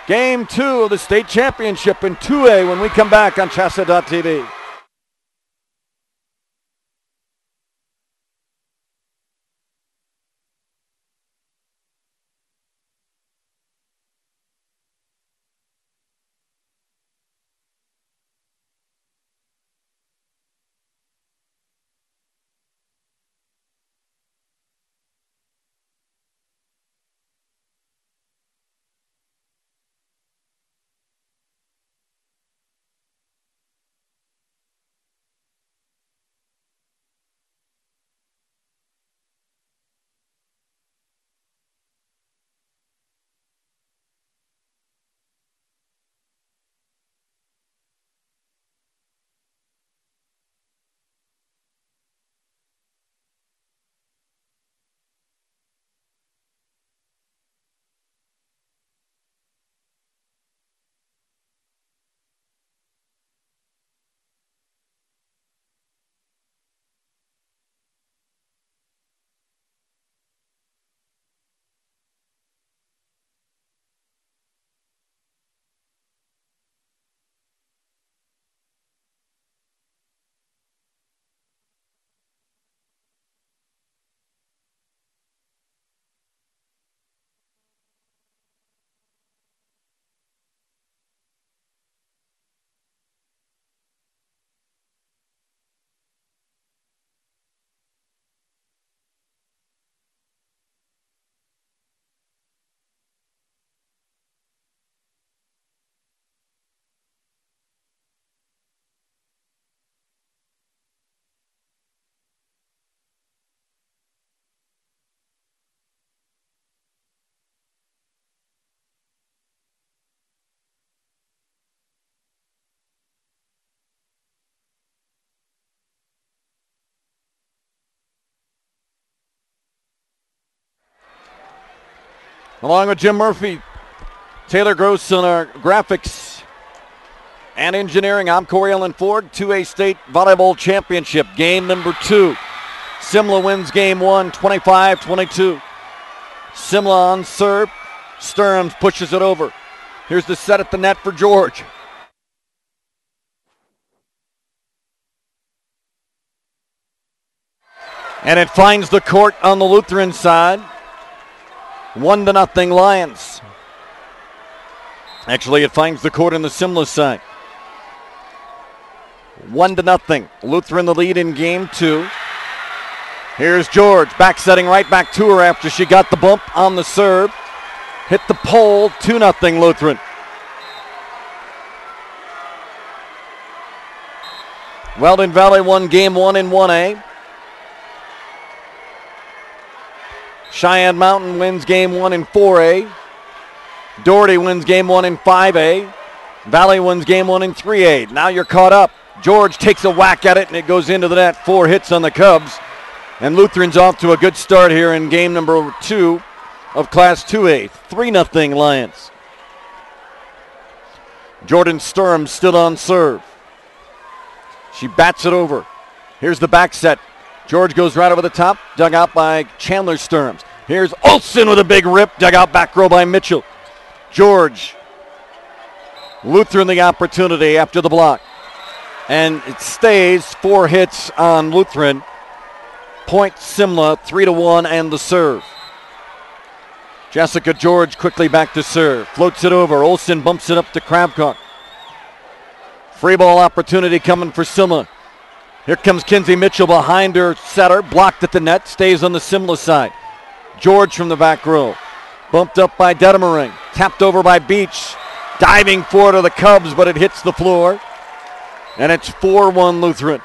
Game two of the state championship in 2A when we come back on CHSAA.tv. Along with Jim Murphy, Taylor Gross on our graphics and engineering, I'm Corey Ellen Ford. 2A State Volleyball Championship, game number 2. Simla wins game 1, 25-22. Simla on serve. Sturms pushes it over. Here's the set at the net for George. And it finds the court on the Lutheran side. 1-0 Lions. Actually, it finds the court on the Simla side. 1-0. Lutheran the lead in game 2. Here's George, back setting right back to her after she got the bump on the serve. Hit the pole, 2-0 Lutheran. Weldon Valley won game 1 in 1A. Cheyenne Mountain wins game 1 in 4A. Doherty wins game 1 in 5A. Valley wins game 1 in 3A. Now you're caught up. George takes a whack at it and it goes into the net. 4 hits on the Cubs. And Lutheran's off to a good start here in game number 2 of Class 2A. 3-0 Lions. Jordan Sturm still on serve. She bats it over. Here's the back set. George goes right over the top, dug out by Chandler Sturms. Here's Olsen with a big rip, dug out back row by Mitchell. George, Lutheran the opportunity after the block. And it stays 4 hits on Lutheran. Point Simla, 3-1 and the serve. Jessica George quickly back to serve. Floats it over. Olsen bumps it up to Kravkov. Free ball opportunity coming for Simla. Here comes Kinsey Mitchell behind her setter. Blocked at the net. Stays on the Simla side. George from the back row. Bumped up by Dedemering. Tapped over by Beach. Diving for it are the Cubs, but it hits the floor. And it's 4-1 Lutheran.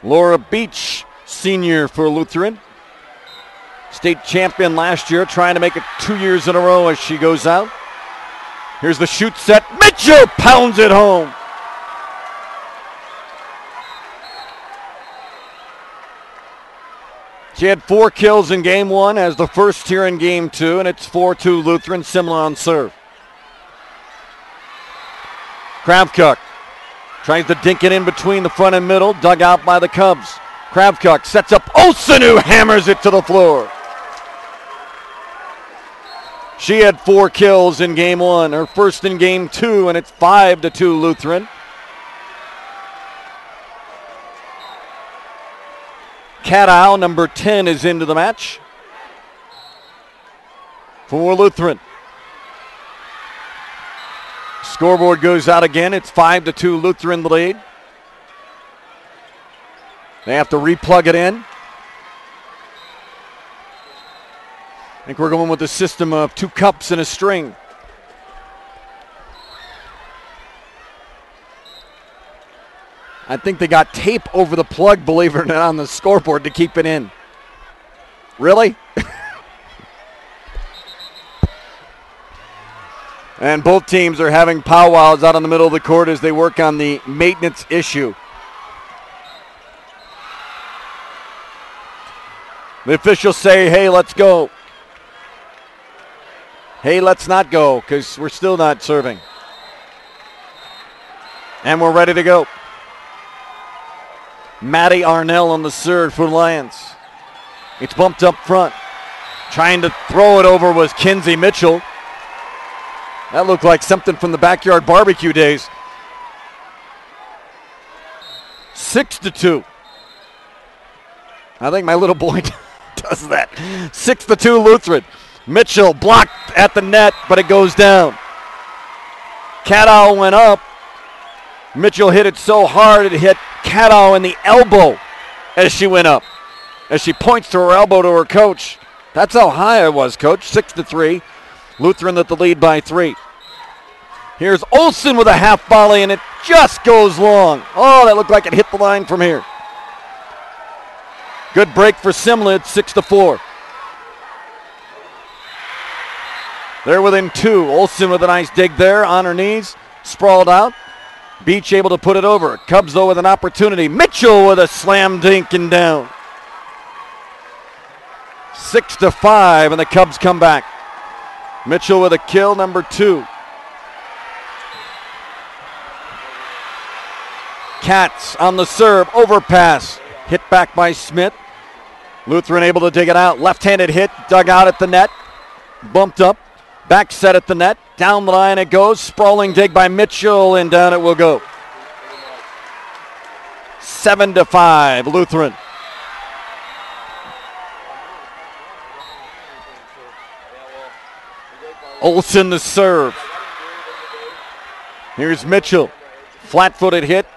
Laura Beach, senior for Lutheran. State champion last year, trying to make it 2 years in a row as she goes out. Here's the shoot set. Mitchell pounds it home. She had 4 kills in game 1 as the first here in game 2, and it's 4-2 Lutheran. Simla on serve. Kravchuk tries to dink it in between the front and middle, dug out by the Cubs. Kravchuk sets up Olsen, who hammers it to the floor. She had 4 kills in game 1, her first in game 2, and it's 5-2 Lutheran. Cadow, number 10, is into the match for Lutheran. Scoreboard goes out again. It's 5-2 Lutheran the lead. They have to replug it in. I think we're going with the system of 2 cups and a string. I think they got tape over the plug, believe it or not, on the scoreboard to keep it in. Really? And both teams are having powwows out in the middle of the court as they work on the maintenance issue. The officials say, hey, let's go. Hey, let's not go, because we're still not serving. And we're ready to go. Maddie Arnell on the serve for Lions. It's bumped up front. Trying to throw it over was Kinsey Mitchell. That looked like something from the backyard barbecue days. 6-2. I think my little boy does that. 6-2 Lutheran. Mitchell blocked at the net, but it goes down. Cadow went up. Mitchell hit it so hard it hit Cadow in the elbow as she went up. As she points to her elbow to her coach. That's how high it was, coach. 6-3. Lutheran at the lead by 3. Here's Olsen with a half volley, and it just goes long. Oh, that looked like it hit the line from here. Good break for Simla. It's 6-4. They're within 2. Olsen with a nice dig there on her knees. Sprawled out. Beach able to put it over. Cubs, though, with an opportunity. Mitchell with a slam dink and down. 6-5, and the Cubs come back. Mitchell with a kill, number 2. Katz on the serve, overpass. Hit back by Smith. Lutheran able to dig it out. Left-handed hit, dug out at the net. Bumped up. Back set at the net. Down the line it goes. Sprawling dig by Mitchell, and down it will go. 7-5, Lutheran. Olsen the serve. Here's Mitchell. Flat-footed hit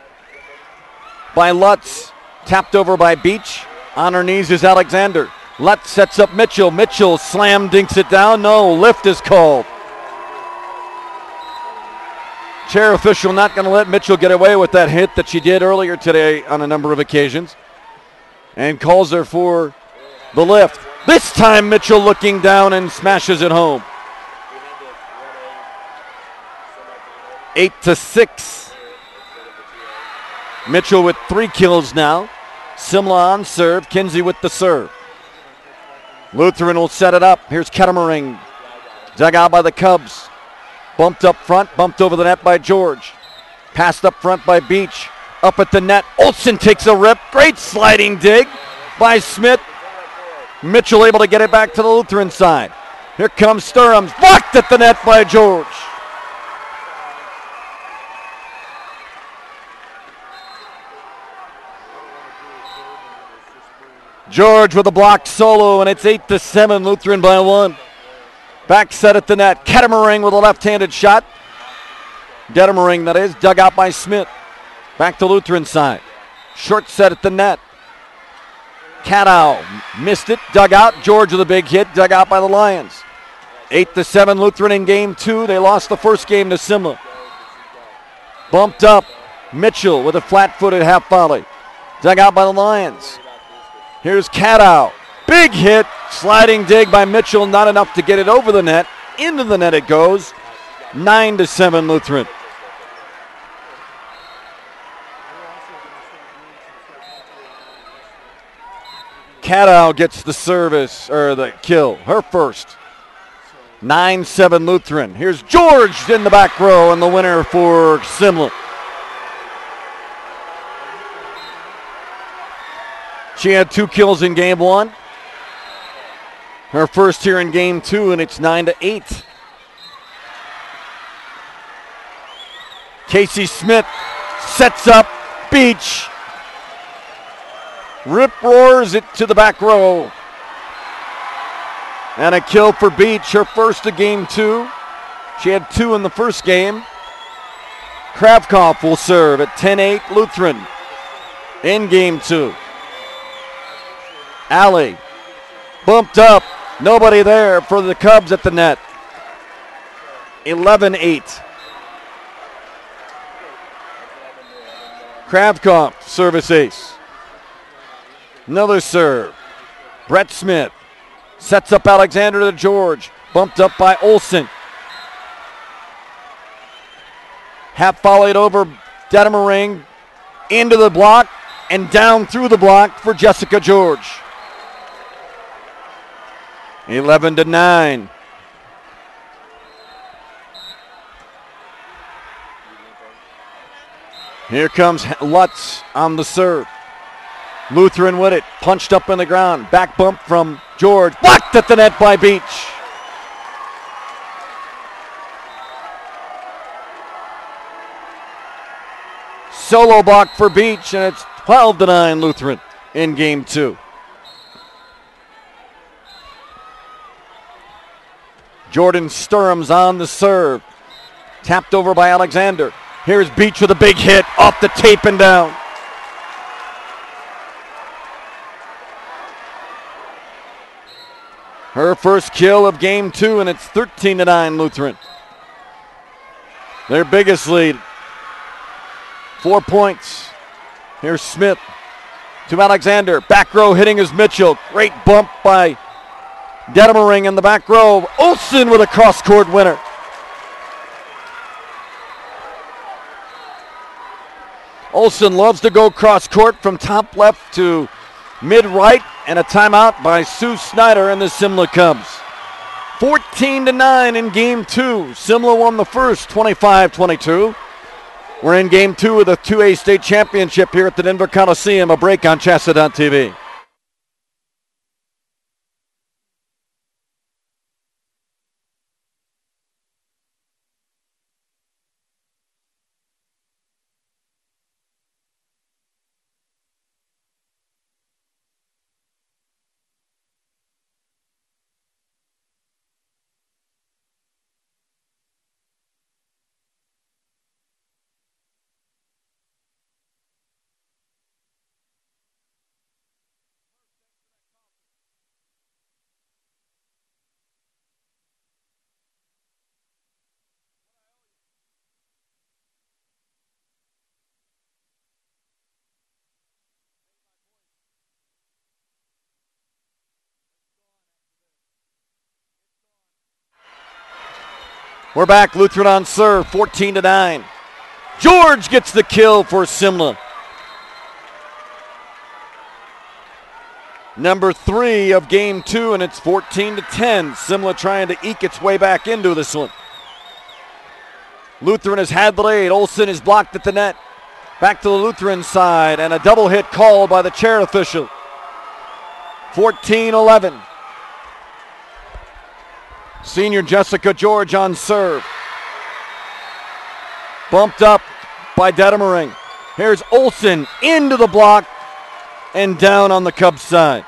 by Lutz. Tapped over by Beach. On her knees is Alexander. Lutz sets up Mitchell. Mitchell slam dinks it down. No, lift is called. Chair official not going to let Mitchell get away with that hit that she did earlier today on a number of occasions. And calls her for the lift. This time Mitchell looking down and smashes it home. 8-6. Mitchell with 3 kills now. Simla on serve. Kinsey with the serve. Lutheran will set it up. Here's Kettering. Dug out by the Cubs. Bumped up front. Bumped over the net by George. Passed up front by Beach. Up at the net. Olsen takes a rip. Great sliding dig by Smith. Mitchell able to get it back to the Lutheran side. Here comes Sturham. Blocked at the net by George. George with a blocked solo, and it's 8-7, Lutheran by 1. Back set at the net. Kettering with a left-handed shot. Kettering, that is, dug out by Smith. Back to Lutheran side. Short set at the net. Cadow missed it, dug out. George with a big hit, dug out by the Lions. 8-7 Lutheran in game 2. They lost the first game to Simla. Bumped up. Mitchell with a flat-footed half volley. Dug out by the Lions. Here's Cadow. Big hit. Sliding dig by Mitchell. Not enough to get it over the net. Into the net it goes. 9-7 Lutheran. Cadow gets the service, or the kill, her first. 9-7 Lutheran. Here's George in the back row and the winner for Simla. She had 2 kills in game 1. Her first here in game 2, and it's 9-8. Casey Smith sets up Beach. Rip roars it to the back row. And a kill for Beach, her first of game 2. She had 2 in the first game. Kravkoff will serve at 10-8 Lutheran in game 2. Alley bumped up. Nobody there for the Cubs at the net. 11-8. Kravkoff, service ace. Another serve. Brett Smith sets up Alexander to George. Bumped up by Olsen. Half volleyed over Dedemaring. Into the block and down through the block for Jessica George. 11-9. Here comes Lutz on the serve. Lutheran with it, punched up in the ground. Back bump from George. Blocked at the net by Beach. Solo block for Beach, and it's 12-9 Lutheran in game 2. Jordan Sturham's on the serve. Tapped over by Alexander. Here's Beach with a big hit off the tape and down. Her first kill of game 2, and it's 13-9 Lutheran. Their biggest lead. 4 points. Here's Smith to Alexander. Back row hitting is Mitchell. Great bump by Dedemaring in the back row. Olsen with a cross-court winner. Olsen loves to go cross-court from top left to mid-right, and a timeout by Sue Snyder and the Simla Cubs. 14-9 in game 2. Simla won the first, 25-22. We're in game 2 of the 2A state championship here at the Denver Coliseum. A break on CHSAA.tv. We're back. Lutheran on serve, 14-9. George gets the kill for Simla. Number 3 of game 2, and it's 14-10. Simla trying to eke its way back into this one. Lutheran has had the lead. Olsen is blocked at the net. Back to the Lutheran side, and a double hit called by the chair official. 14-11. Senior Jessica George on serve. Bumped up by Dedemaring. Here's Olsen into the block and down on the Cubs side.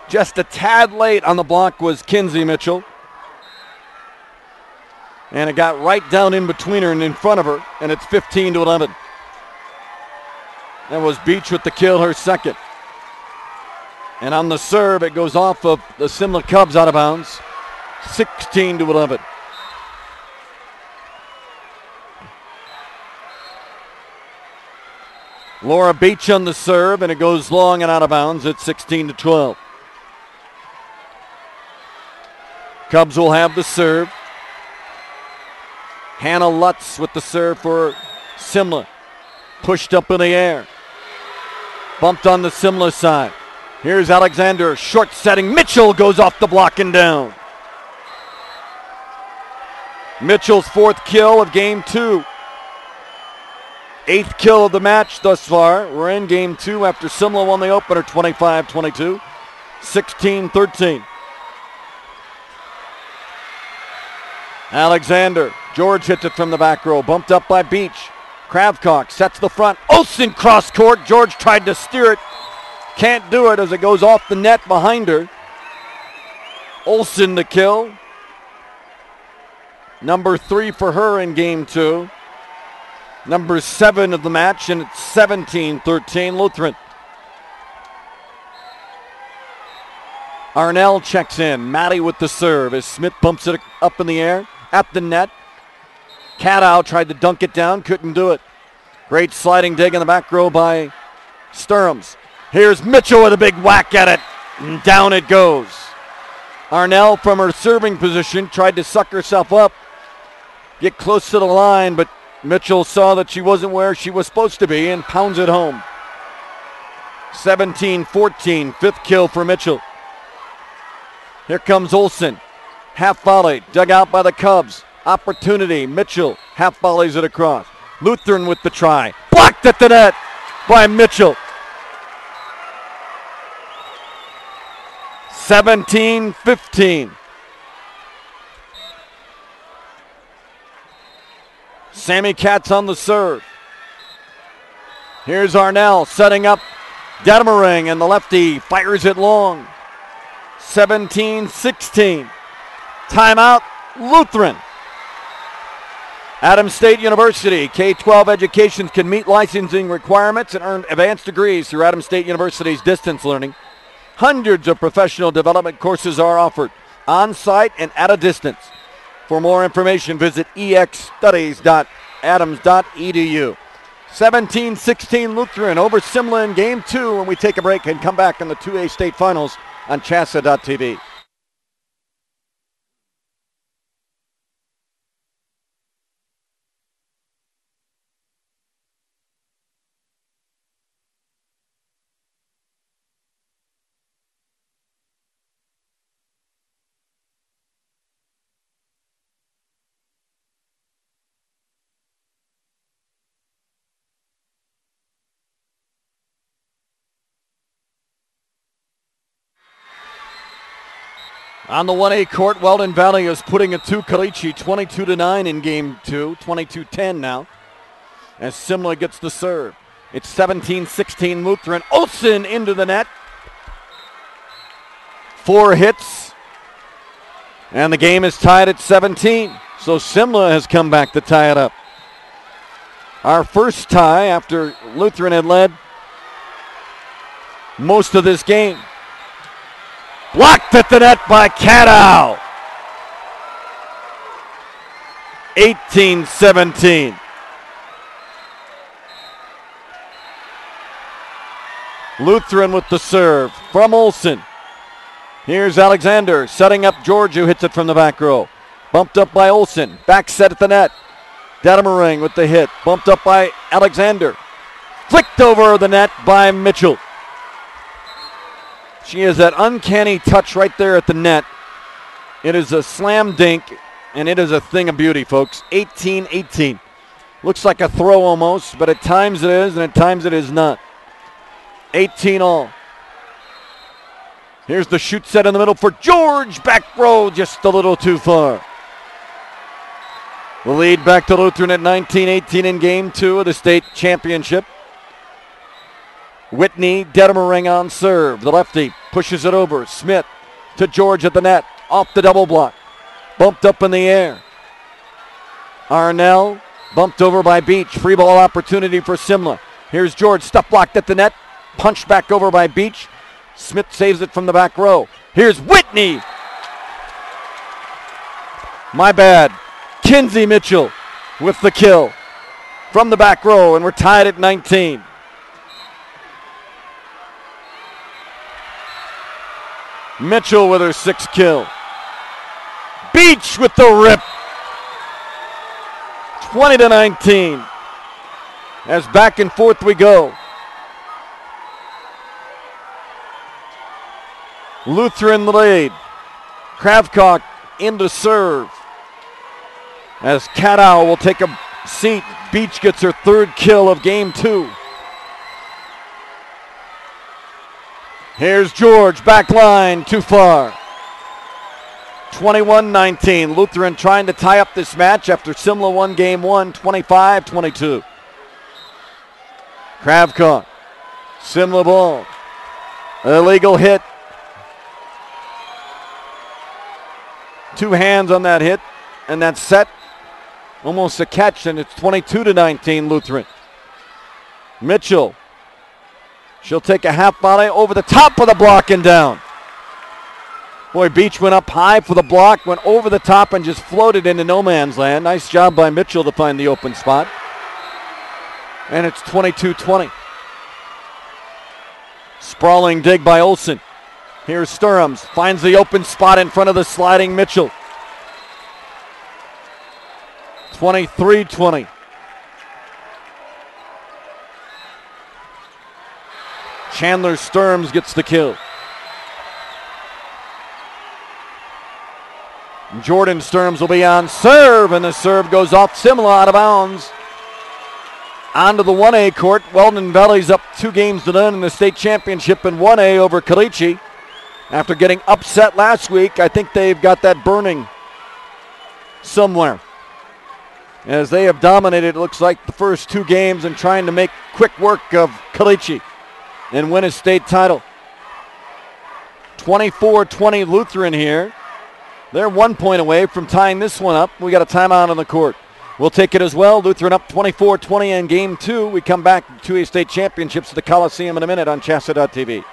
Just a tad late on the block was Kinsey Mitchell. And it got right down in between her and in front of her, and it's 15-11. That was Beach with the kill, her second. And on the serve, it goes off of the Simla Cubs out of bounds. 16-11. Laura Beach on the serve, and it goes long and out of bounds at 16-12. Cubs will have the serve. Hannah Lutz with the serve for Simla. Pushed up in the air. Bumped on the Simla side. Here's Alexander, short setting. Mitchell goes off the block and down. Mitchell's 4th kill of game 2. 8th kill of the match thus far. We're in game 2 after Simla won the opener 25-22, 16-13. Alexander, George hits it from the back row, bumped up by Beach. Kravcock sets the front. Olsen cross court. George tried to steer it. Can't do it as it goes off the net behind her. Olsen the kill. Number 3 for her in game 2. Number 7 of the match, and it's 17-13 Lutheran. Arnell checks in. Maddie with the serve as Smith pumps it up in the air at the net. Cadow tried to dunk it down, couldn't do it. Great sliding dig in the back row by Sturms. Here's Mitchell with a big whack at it, and down it goes. Arnell from her serving position tried to suck herself up, get close to the line, but Mitchell saw that she wasn't where she was supposed to be and pounds it home. 17-14, 5th kill for Mitchell. Here comes Olsen. Half volley, dug out by the Cubs. Opportunity, Mitchell half volleys it across. Lutheran with the try. Blocked at the net by Mitchell. 17-15. Sammy Katz on the serve. Here's Arnell setting up Dedemerang, and the lefty fires it long. 17-16. Timeout, Lutheran. Adams State University, K-12 education can meet licensing requirements and earn advanced degrees through Adams State University's distance learning. Hundreds of professional development courses are offered on-site and at a distance. For more information, visit exstudies.adams.edu. 17-16 Lutheran over Simla in game 2 when we take a break and come back in the 2A state finals on CHSAA.tv. On the 1A court, Weldon Valley is putting it to Kalichi 22-9 in game 2, 22-10 now, as Simla gets the serve. It's 17-16 Lutheran. Olsen into the net. 4 hits, and the game is tied at 17. So Simla has come back to tie it up. Our first tie after Lutheran had led most of this game. Blocked at the net by Cadow. 18-17. Lutheran with the serve from Olsen. Here's Alexander setting up George, who hits it from the back row. Bumped up by Olsen. Back set at the net. Dedemerang with the hit. Bumped up by Alexander. Flicked over the net by Mitchell. She has that uncanny touch right there at the net. It is a slam dink, and it is a thing of beauty, folks. 18-18. Looks like a throw almost, but at times it is, and at times it is not. 18 all. Here's the shoot set in the middle for George. Back row, just a little too far. The lead back to Lutheran at 19-18 in game 2 of the state championship. Whitney Dedemerang on serve. The lefty pushes it over. Smith to George at the net. Off the double block. Bumped up in the air. Arnell bumped over by Beach. Free ball opportunity for Simla. Here's George. Stuff blocked at the net. Punched back over by Beach. Smith saves it from the back row. Here's Whitney. My bad. Kinsey Mitchell with the kill from the back row, and we're tied at 19. Mitchell with her 6th kill. Beach with the rip. 20-19. As back and forth we go. Lutheran lead. Kravkok into serve. As Cadow will take a seat. Beach gets her 3rd kill of game 2. Here's George, back line, too far. 21-19. Lutheran trying to tie up this match after Simla won game 1, 25-22. Kravkok, Simla ball. Illegal hit. 2 hands on that hit, and that's set. Almost a catch, and it's 22-19 Lutheran. Mitchell. She'll take a half volley over the top of the block and down. Boy, Beach went up high for the block, went over the top and just floated into no man's land. Nice job by Mitchell to find the open spot. And it's 22-20. Sprawling dig by Olsen. Here's Sturms, finds the open spot in front of the sliding Mitchell. 23-20. Chandler Sturms gets the kill. Jordan Sturms will be on serve, and the serve goes off Simla out of bounds. Onto the 1A court. Weldon Valley's up 2 games to none in the state championship in 1A over Coliseum. After getting upset last week, I think they've got that burning somewhere. As they have dominated, it looks like, the first 2 games and trying to make quick work of Coliseum and win a state title. 24-20 Lutheran here. They're 1 point away from tying this one up. We got a timeout on the court. We'll take it as well. Lutheran up 24-20 in game 2. We come back to a state championships at the Coliseum in a minute on CHSAA.tv.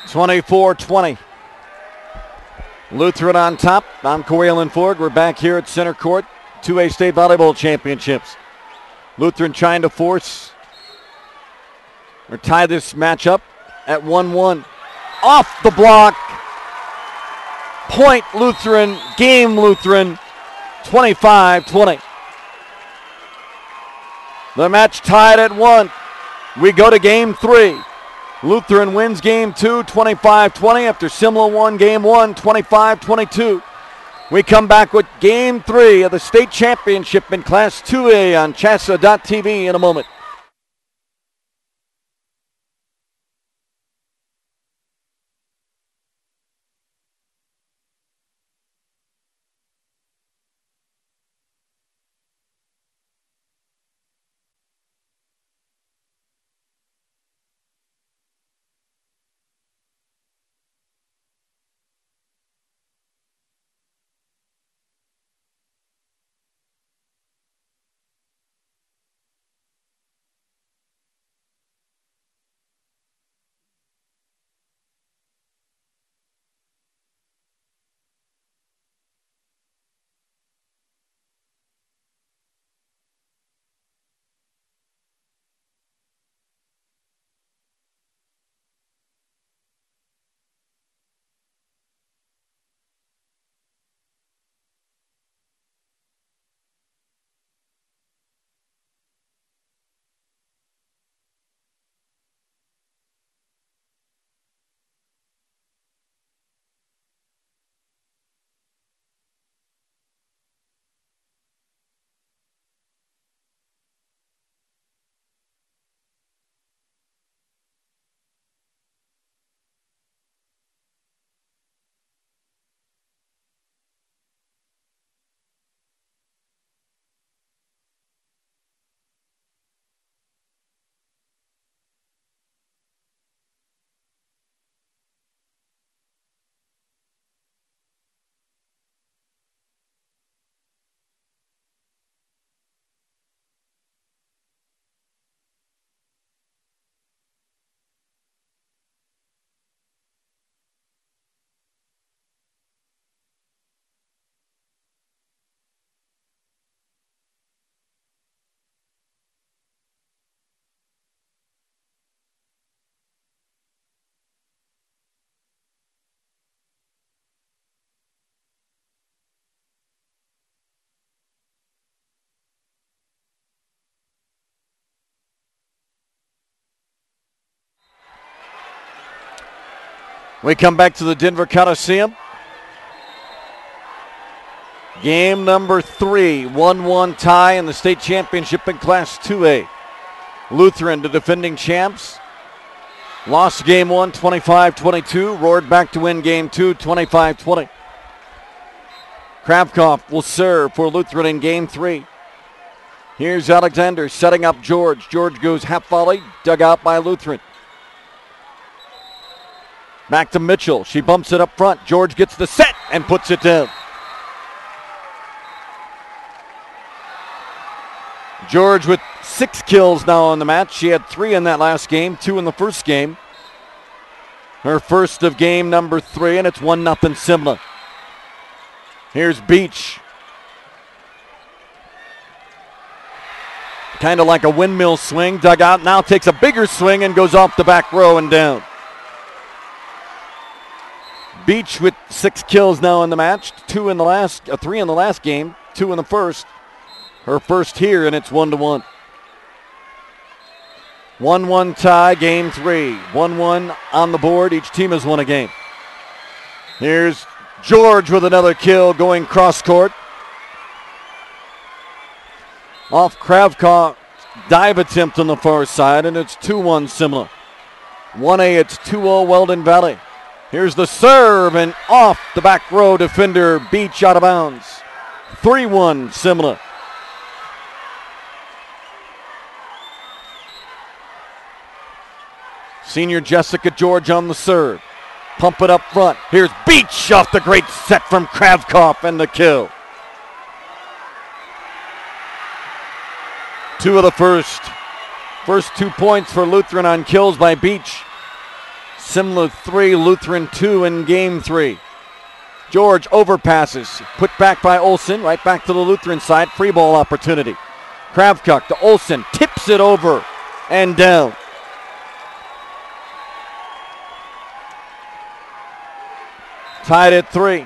24-20. Lutheran on top. I'm Corey Allen Ford. We're back here at center court. 2A state volleyball championships. Lutheran trying to force or tie this match up at 1-1. Off the block. Point Lutheran. Game Lutheran. 25-20. The match tied at 1. We go to game 3. Lutheran wins game 2, 25-20 after Simla won game 1, 25-22. We come back with game 3 of the state championship in Class 2A on CHSAA.tv in a moment. We come back to the Denver Coliseum. Game number 3, 1-1 tie in the state championship in Class 2A. Lutheran, the defending champs, lost game 1, 25-22, roared back to win game 2, 25-20. Kravkoff will serve for Lutheran in game 3. Here's Alexander setting up George. George goes half volley, dug out by Lutheran. Back to Mitchell. She bumps it up front. George gets the set and puts it down. George with 6 kills now on the match. She had 3 in that last game, 2 in the first game. Her first of game number 3, and it's 1-0 Simla. Here's Beach. Kind of like a windmill swing, dug out, now takes a bigger swing and goes off the back row and down. Beach with 6 kills now in the match, 3 in the last game, 2 in the first. Her first here, and it's 1-1. 1-1 tie, game 3. 1-1 on the board. Each team has won a game. Here's George with another kill going cross court. Off Kravkoff dive attempt on the far side, and it's 2-1 Simla. 1A, it's 2-0 Weldon Valley. Here's the serve, and off the back row defender, Beach out of bounds. 3-1 Simla. Senior Jessica George on the serve. Pump it up front. Here's Beach off the great set from Kravkoff and the kill. 2 of the first 2 points for Lutheran on kills by Beach. Simla 3, Lutheran 2 in game 3. George overpasses. Put back by Olsen. Right back to the Lutheran side. Free ball opportunity. Kravkoff to Olsen. Tips it over and down. Tied at 3.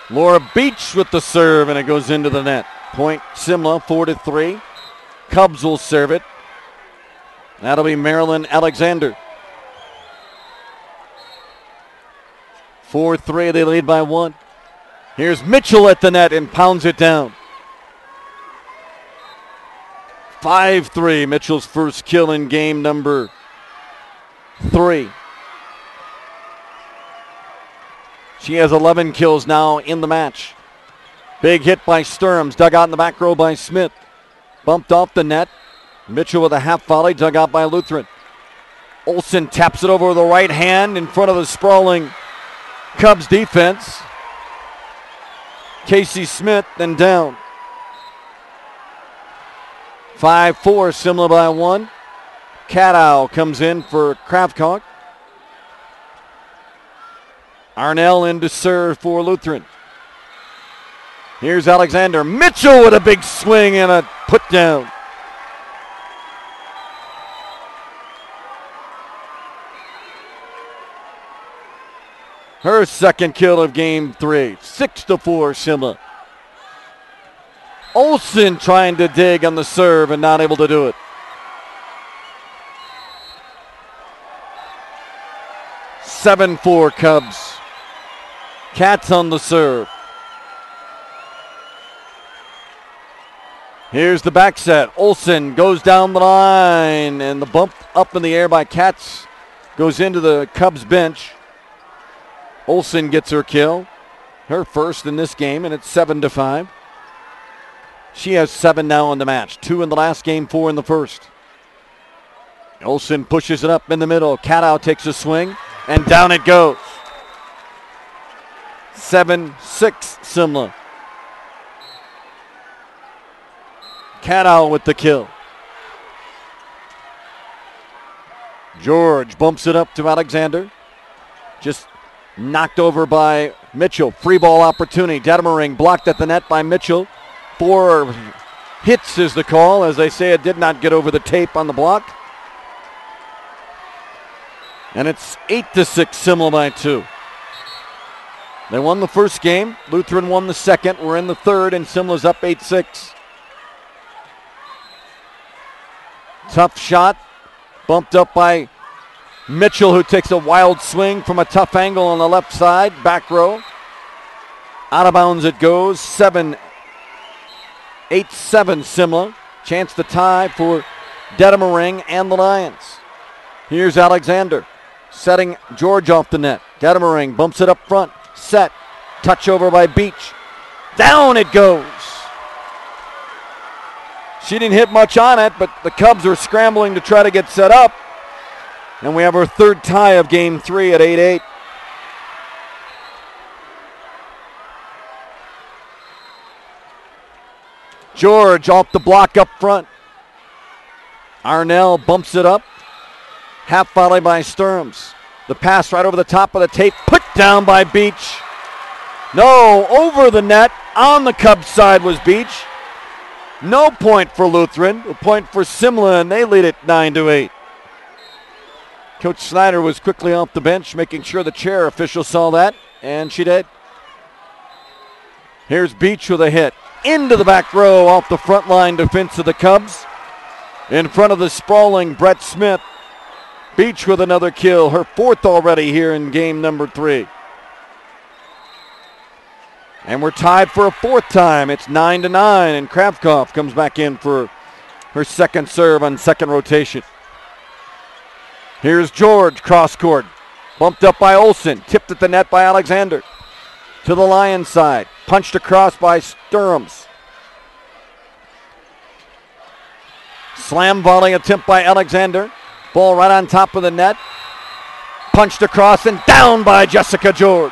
Laura Beach with the serve, and it goes into the net. Point Simla, 4-3. Cubs will serve it. That'll be Marilyn Alexander. 4-3, they lead by 1. Here's Mitchell at the net and pounds it down. 5-3, Mitchell's first kill in game number 3. She has 11 kills now in the match. Big hit by Sturms, dug out in the back row by Smith. Bumped off the net. Mitchell with a half volley, dug out by Lutheran. Olsen taps it over with the right hand in front of the sprawling Cubs defense. Casey Smith then down. 5-4, Simla by 1. Cadow comes in for Kravkoff. Arnell in to serve for Lutheran. Here's Alexander. Mitchell with a big swing and a put down. Her second kill of game 3. 6-4, Simla. Olsen trying to dig on the serve and not able to do it. 7-4 Cubs. Cats on the serve. Here's the back set. Olsen goes down the line, and the bump up in the air by Katz goes into the Cubs bench. Olsen gets her kill, her first in this game, and it's 7-5. She has 7 now in the match. 2 in the last game, 4 in the first. Olsen pushes it up in the middle. Cadow takes a swing, and down it goes. 7-6 Simla. Cadow with the kill. George bumps it up to Alexander. Just knocked over by Mitchell. Free ball opportunity. Dedemering blocked at the net by Mitchell. 4 hits is the call. As they say, it did not get over the tape on the block. And it's 8-6 Simla by 2. They won the first game. Lutheran won the second. We're in the third, and Simla's up 8-6. Tough shot. Bumped up by Mitchell, who takes a wild swing from a tough angle on the left side. Back row. Out of bounds it goes. 8-7 Simla. Chance to tie for Dedemaring and the Lions. Here's Alexander. Setting George off the net. Dedemaring bumps it up front. Set. Touch over by Beach. Down it goes. She didn't hit much on it, but the Cubs were scrambling to try to get set up. And we have our third tie of game 3 at 8-8. George off the block up front. Arnell bumps it up. Half volley by Sturms. The pass right over the top of the tape. Put down by Beach. No, over the net. On the Cubs side was Beach. No point for Lutheran. A point for Simla, and they lead it 9-8. Coach Snyder was quickly off the bench, making sure the chair official saw that, and she did. Here's Beach with a hit. Into the back row off the front line defense of the Cubs. In front of the sprawling Brett Smith. Beach with another kill, her fourth already here in game number 3. And we're tied for a fourth time. It's 9-9, and Kravkoff comes back in for her second serve on second rotation. Here's George, cross court. Bumped up by Olsen, tipped at the net by Alexander. To the Lions side, punched across by Sturms. Slam volley attempt by Alexander. Ball right on top of the net. Punched across and down by Jessica George.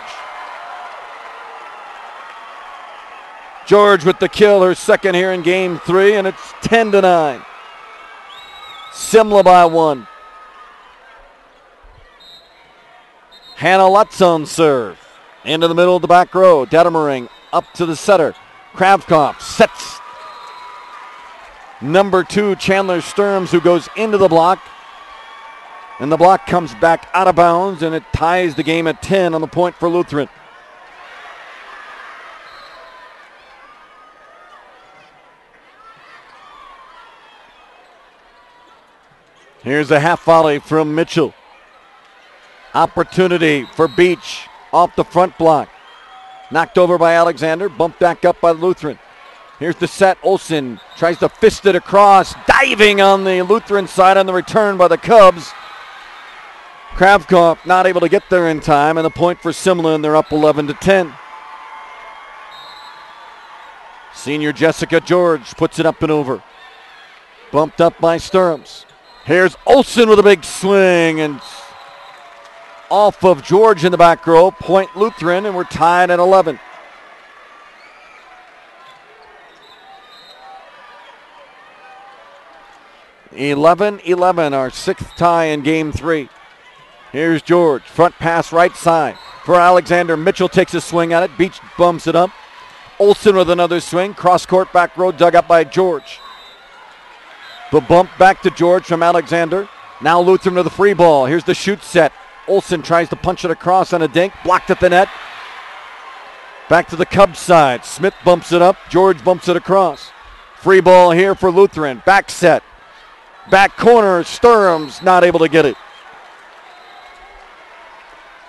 George with the kill, her second here in game 3, and it's 10-9. Simla by 1. Hannah Lutz on serve. Into the middle of the back row. Dedemaring up to the setter. Kravkoff sets number 2, Chandler Sturms, who goes into the block. And the block comes back out of bounds, and it ties the game at 10 on the point for Lutheran. Here's a half volley from Mitchell. Opportunity for Beach off the front block. Knocked over by Alexander, bumped back up by Lutheran. Here's the set. Olsen tries to fist it across, diving on the Lutheran side on the return by the Cubs. Kravkoff not able to get there in time, and the point for Simla, and they're up 11-10. Senior Jessica George puts it up and over. Bumped up by Sturms. Here's Olsen with a big swing, and off of George in the back row. Point Lutheran, and we're tied at 11. Our sixth tie in game 3. Here's George, front pass right side for Alexander. Mitchell takes a swing at it. Beach bumps it up. Olsen with another swing. Cross court, back row, dug up by George. The bump back to George from Alexander. Now Lutheran to the free ball. Here's the shoot set. Olsen tries to punch it across on a dink. Blocked at the net. Back to the Cubs side. Smith bumps it up. George bumps it across. Free ball here for Lutheran. Back set. Back corner. Sturms not able to get it.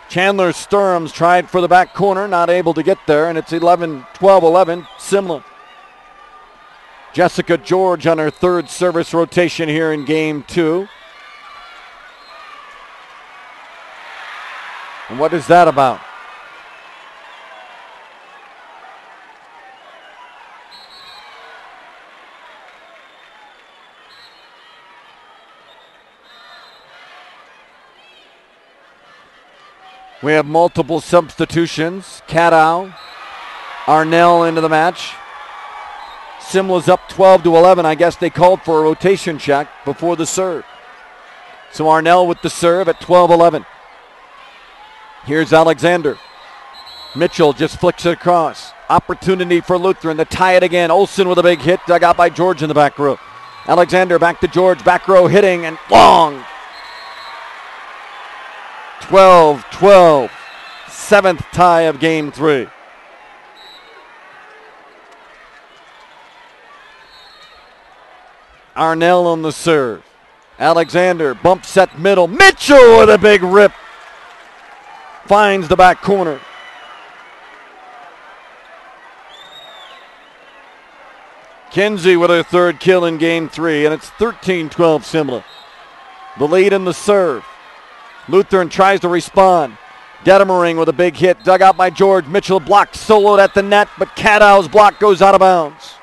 Chandler Sturms tried for the back corner. Not able to get there. And it's 12-11 Simla. Jessica George on her third service rotation here in game 2. And what is that about? We have multiple substitutions. Cadow, Arnell into the match. Simla's up 12-11. I guess they called for a rotation check before the serve. So Arnell with the serve at 12-11. Here's Alexander. Mitchell just flicks it across. Opportunity for Lutheran to tie it again. Olsen with a big hit, dug out by George in the back row. Alexander back to George, back row hitting, and long. 12-12. Seventh tie of game 3. Arnell on the serve. Alexander bump set middle. Mitchell with a big rip. Finds the back corner. Kinsey with her third kill in game 3, and it's 13-12 Simla. The lead in the serve. Lutheran tries to respond. Dedemering with a big hit, dug out by George. Mitchell blocked, soloed at the net, but Cadow's block goes out of bounds.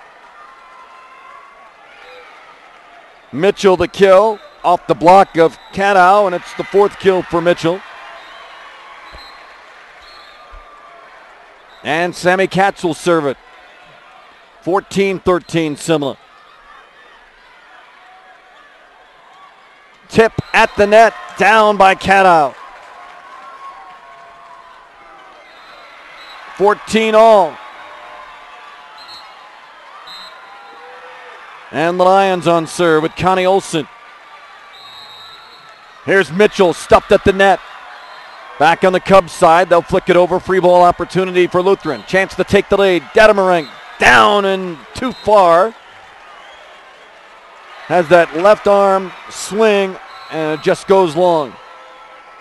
Mitchell the kill off the block of Cadow, and it's the 4th kill for Mitchell. And Sammy Katz will serve it. 14-13 Simla. Tip at the net, down by Cadow. 14 all. And the Lions on serve with Connie Olson. Here's Mitchell, stuffed at the net. Back on the Cubs side, they'll flick it over. Free ball opportunity for Lutheran. Chance to take the lead. Dedemering down and too far. Has that left arm swing and it just goes long.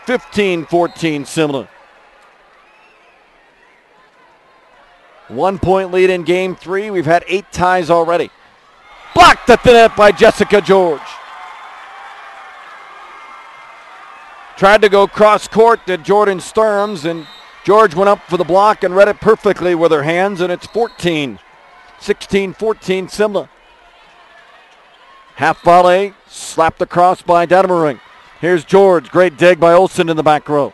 15-14 Simla. 1 point lead in game 3. We've had 8 ties already. Blocked at the net by Jessica George. Tried to go cross court to Jordan Sturms, and George went up for the block and read it perfectly with her hands, and it's 16-14 Simla. Half volley, slapped across by Dedemering. Here's George, great dig by Olsen in the back row.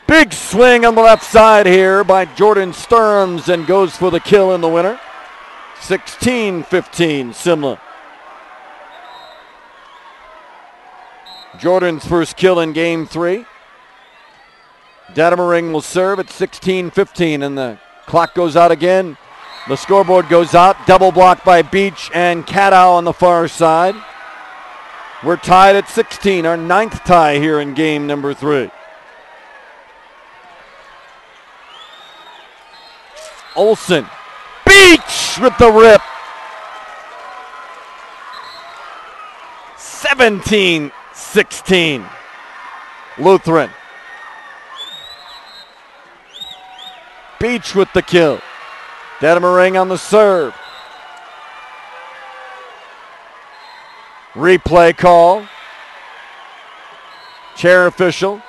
Big swing on the left side here by Jordan Sturms and goes for the kill in the winner. 16-15 Simla. Jordan's first kill in game 3. Dedemering will serve at 16-15 and the clock goes out again. The scoreboard goes out. Double block by Beach and Cadow on the far side. We're tied at 16, our 9th tie here in game number 3. Olsen. Beach with the rip. 17-16. Lutheran. Beach with the kill. Dedemering on the serve. Replay call. Chair official.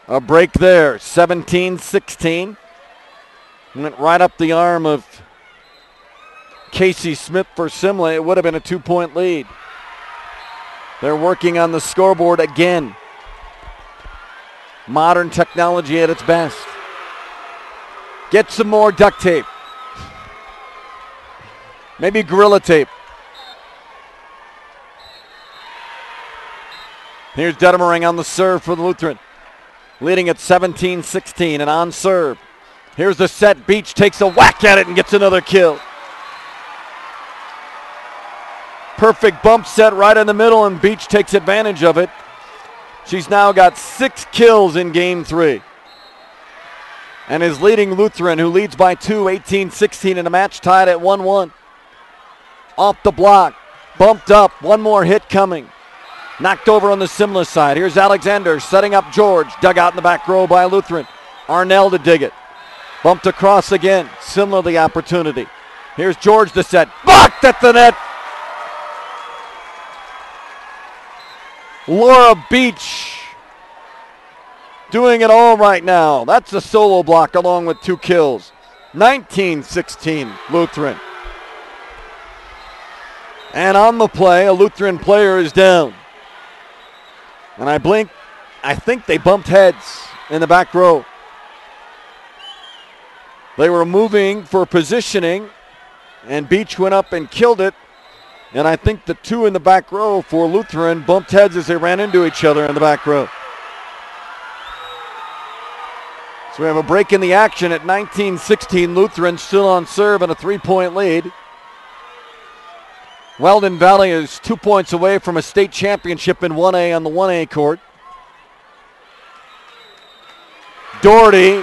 A break there. 17-16. Went right up the arm of Casey Smith for Simla. It would have been a 2-point lead. They're working on the scoreboard again. Modern technology at its best. Get some more duct tape. Maybe Gorilla Tape. Here's Dedemering on the serve for the Lutheran. Leading at 17-16 and on serve. Here's the set. Beach takes a whack at it and gets another kill. Perfect bump set right in the middle and Beach takes advantage of it. She's now got 6 kills in game 3. And is leading Lutheran, who leads by 2, 18-16 in a match tied at 1-1. Off the block, bumped up, one more hit coming. Knocked over on the Simla side. Here's Alexander setting up George. Dug out in the back row by Lutheran. Arnell to dig it. Bumped across again. Simla the opportunity. Here's George the set. Blocked at the net. Laura Beach doing it all right now. That's a solo block along with 2 kills. 19-16 Lutheran. And on the play, a Lutheran player is down. And I think they bumped heads in the back row. They were moving for positioning, and Beach went up and killed it. And I think the 2 in the back row for Lutheran bumped heads as they ran into each other in the back row. So we have a break in the action at 19-16. Lutheran still on serve and a 3-point lead. Weldon Valley is 2 points away from a state championship in 1A on the 1A court. Doherty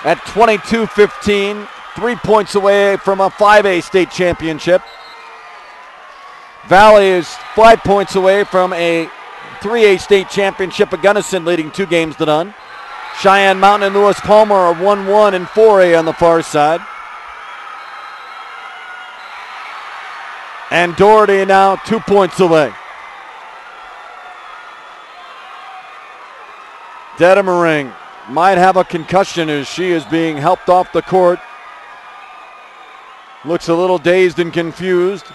at 22-15, 3 points away from a 5A state championship. Valley is 5 points away from a 3A state championship at Gunnison, leading 2 games to none. Cheyenne Mountain and Lewis Palmer are 1-1 in 4A on the far side. And Doherty now 2 points away. Dedemering might have a concussion as she is being helped off the court. Looks a little dazed and confused.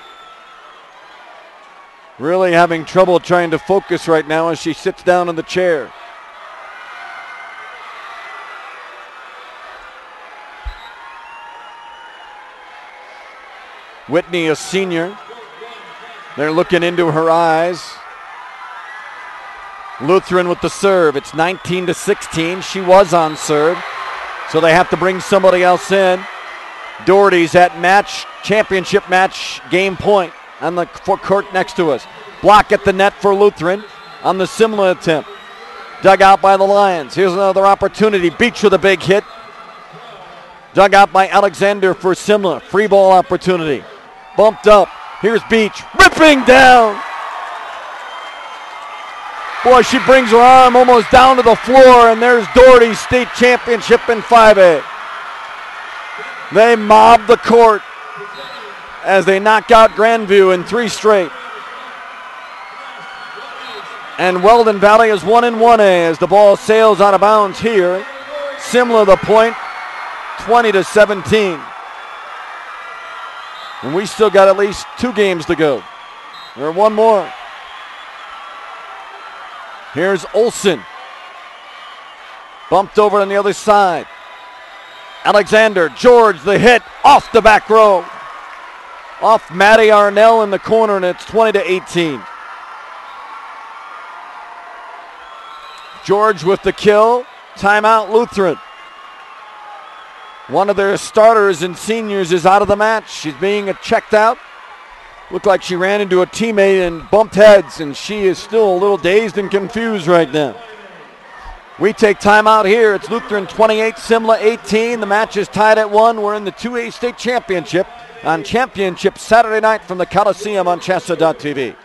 Really having trouble trying to focus right now as she sits down in the chair. Whitney, a senior. They're looking into her eyes. Lutheran with the serve. It's 19-16. She was on serve, so they have to bring somebody else in. Doherty's at championship match game point on the court next to us. Block at the net for Lutheran on the Simla attempt. Dug out by the Lions. Here's another opportunity. Beach with a big hit. Dug out by Alexander for Simla. Free ball opportunity. Bumped up. Here's Beach. Ripping down. Boy, she brings her arm almost down to the floor, and there's Doherty's state championship in 5A. They mob the court as they knock out Grandview in 3 straight. And Weldon Valley is 1-1A as the ball sails out of bounds here. Simla the point, 20-17. And we still got at least 2 games to go. Or 1 more. Here's Olson. Bumped over on the other side. Alexander, George, the hit off the back row. Off Maddie Arnell in the corner, and it's 20-18. George with the kill. Timeout Lutheran. One of their starters and seniors is out of the match. She's being checked out. Looked like she ran into a teammate and bumped heads, and she is still a little dazed and confused right now. We take timeout here. It's Lutheran 28, Simla 18. The match is tied at 1. We're in the 2A state championship on Championship Saturday night from the Coliseum on CHSAA.tv.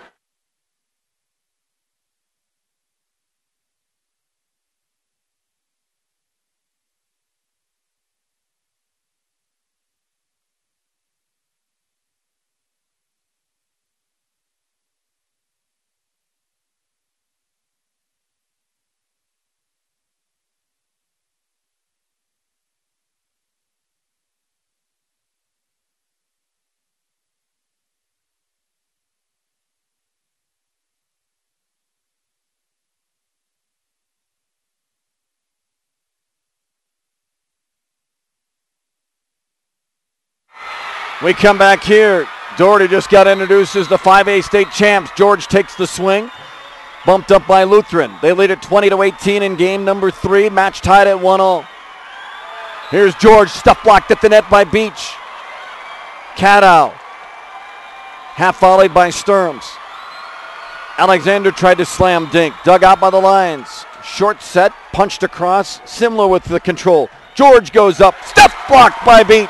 We come back here. Doherty just got introduced as the 5A state champs. George takes the swing. Bumped up by Lutheran. They lead at 20-18 in game number 3. Match tied at 1-0. Here's George, stuff blocked at the net by Beach. Cadow. Half volleyed by Sturms. Alexander tried to slam Dink. Dug out by the Lions. Short set, punched across. Simla with the control. George goes up. Stuff blocked by Beach.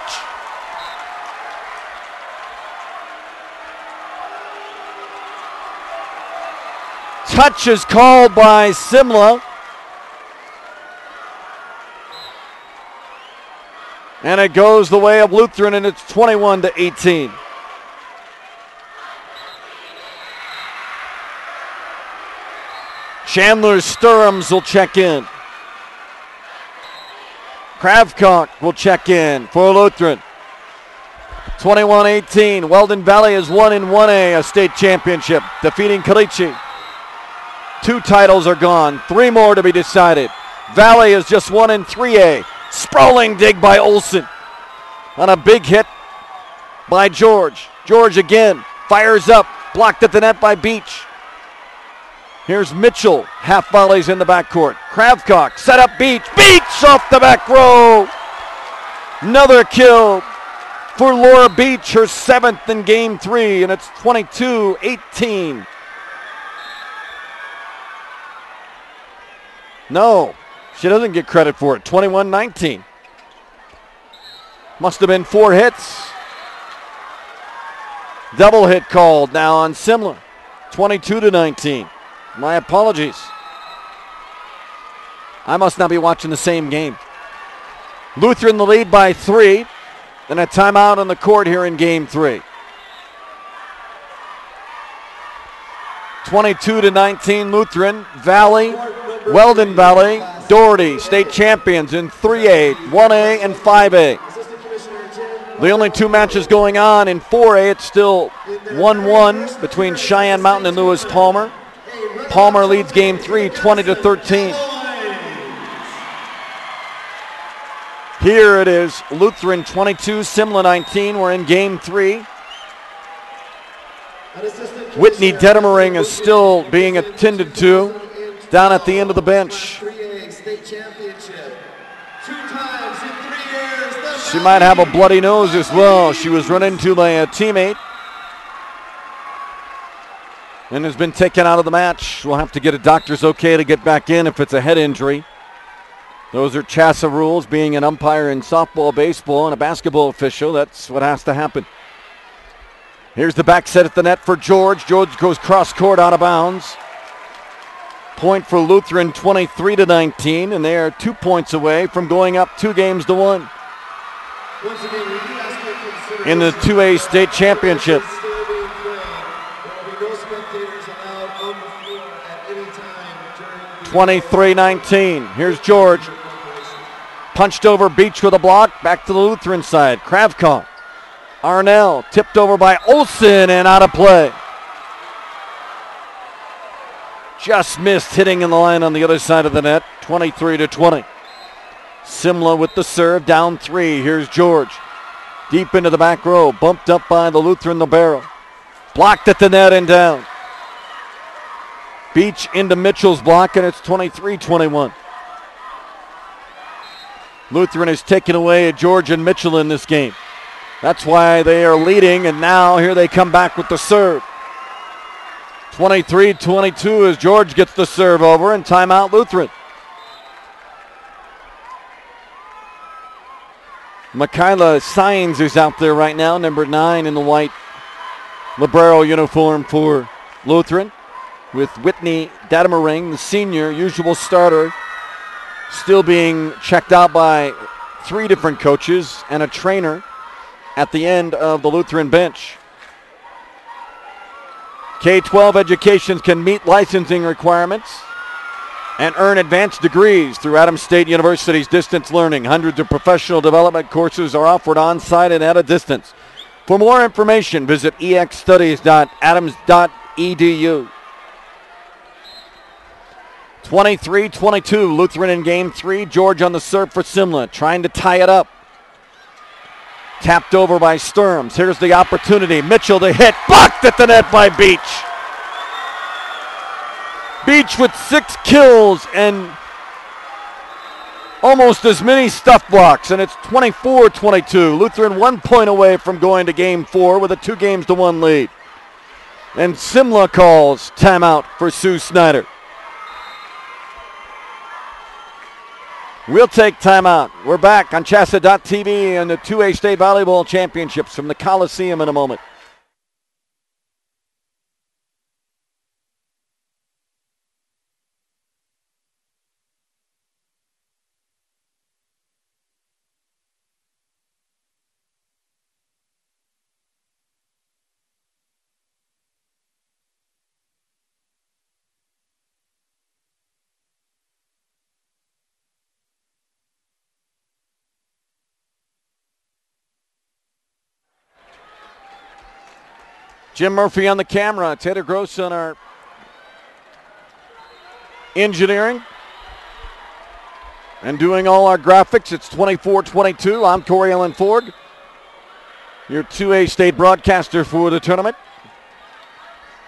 Touch is called by Simla. And it goes the way of Lutheran, and it's 21-18. Chandler Sturms will check in. Kravcock will check in for Lutheran. 21-18. Weldon Valley is 1-1A, a state championship, defeating Caliche. 2 titles are gone, 3 more to be decided. Valley is just 1-3A. Sprawling dig by Olson on a big hit by George. George again fires up, blocked at the net by Beach. Here's Mitchell, half volleys in the backcourt. Kravcock set up Beach. Beach off the back row. Another kill for Laura Beach, her 7th in game 3, and it's 22-18. No, she doesn't get credit for it. 21-19. Must have been 4 hits. Double hit called now on Simla. 22-19. My apologies. I must not be watching the same game. Lutheran the lead by 3. Then a timeout on the court here in game 3. 22-19 Lutheran. Valley, Weldon Valley, Doherty, state champions in 3A, 1A, and 5A. The only two matches going on in 4A, it's still 1-1 between Cheyenne Mountain and Lewis Palmer. Palmer leads game 3, 20-13. Here it is, Lutheran 22, Simla 19. We're in game 3. Whitney Dedemering is still being attended to down at the end of the bench. She might have a bloody nose as well. She was run into by a teammate and has been taken out of the match. We'll have to get a doctor's okay to get back in if it's a head injury. Those are CHSAA rules, being an umpire in softball, baseball, and a basketball official. That's what has to happen. Here's the back set at the net for George. George goes cross court out of bounds. Point for Lutheran, 23-19, and they are 2 points away from going up 2-1. In the 2A state championship. 23-19. Here's George. Punched over Beach with a block. Back to the Lutheran side. Kravkov. Arnell tipped over by Olsen and out of play. Just missed hitting in the line on the other side of the net. 23-20. Simla with the serve, down 3. Here's George. Deep into the back row. Bumped up by the Lutheran, the barrel. Blocked at the net and down. Beach into Mitchell's block, and it's 23-21. Lutheran has taken away George and Mitchell in this game. That's why they are leading, and now here they come back with the serve. 23-22 as George gets the serve over, and timeout Lutheran. Michaela Sines is out there right now, number 9 in the white Librero uniform for Lutheran, with Whitney Dedemering, the senior, usual starter, still being checked out by 3 different coaches and a trainer at the end of the Lutheran bench. K-12 educations can meet licensing requirements and earn advanced degrees through Adams State University's distance learning. Hundreds of professional development courses are offered on-site and at a distance. For more information, visit exstudies.adams.edu. 23-22, Lutheran in game 3. George on the serve for Simla, trying to tie it up. Tapped over by Sturms. Here's the opportunity. Mitchell to hit. Blocked at the net by Beach. Beach with 6 kills and almost as many stuff blocks, and it's 24-22. Lutheran 1 point away from going to game 4 with a 2-1 lead. And Simla calls timeout for Sue Snyder. We'll take timeout. We're back on CHSAA.tv and the 2A State Volleyball Championships from the Coliseum in a moment. Jim Murphy on the camera. Taylor Gross on our engineering and doing all our graphics. It's 24-22. I'm Corey Allen Ford, your 2A state broadcaster for the tournament.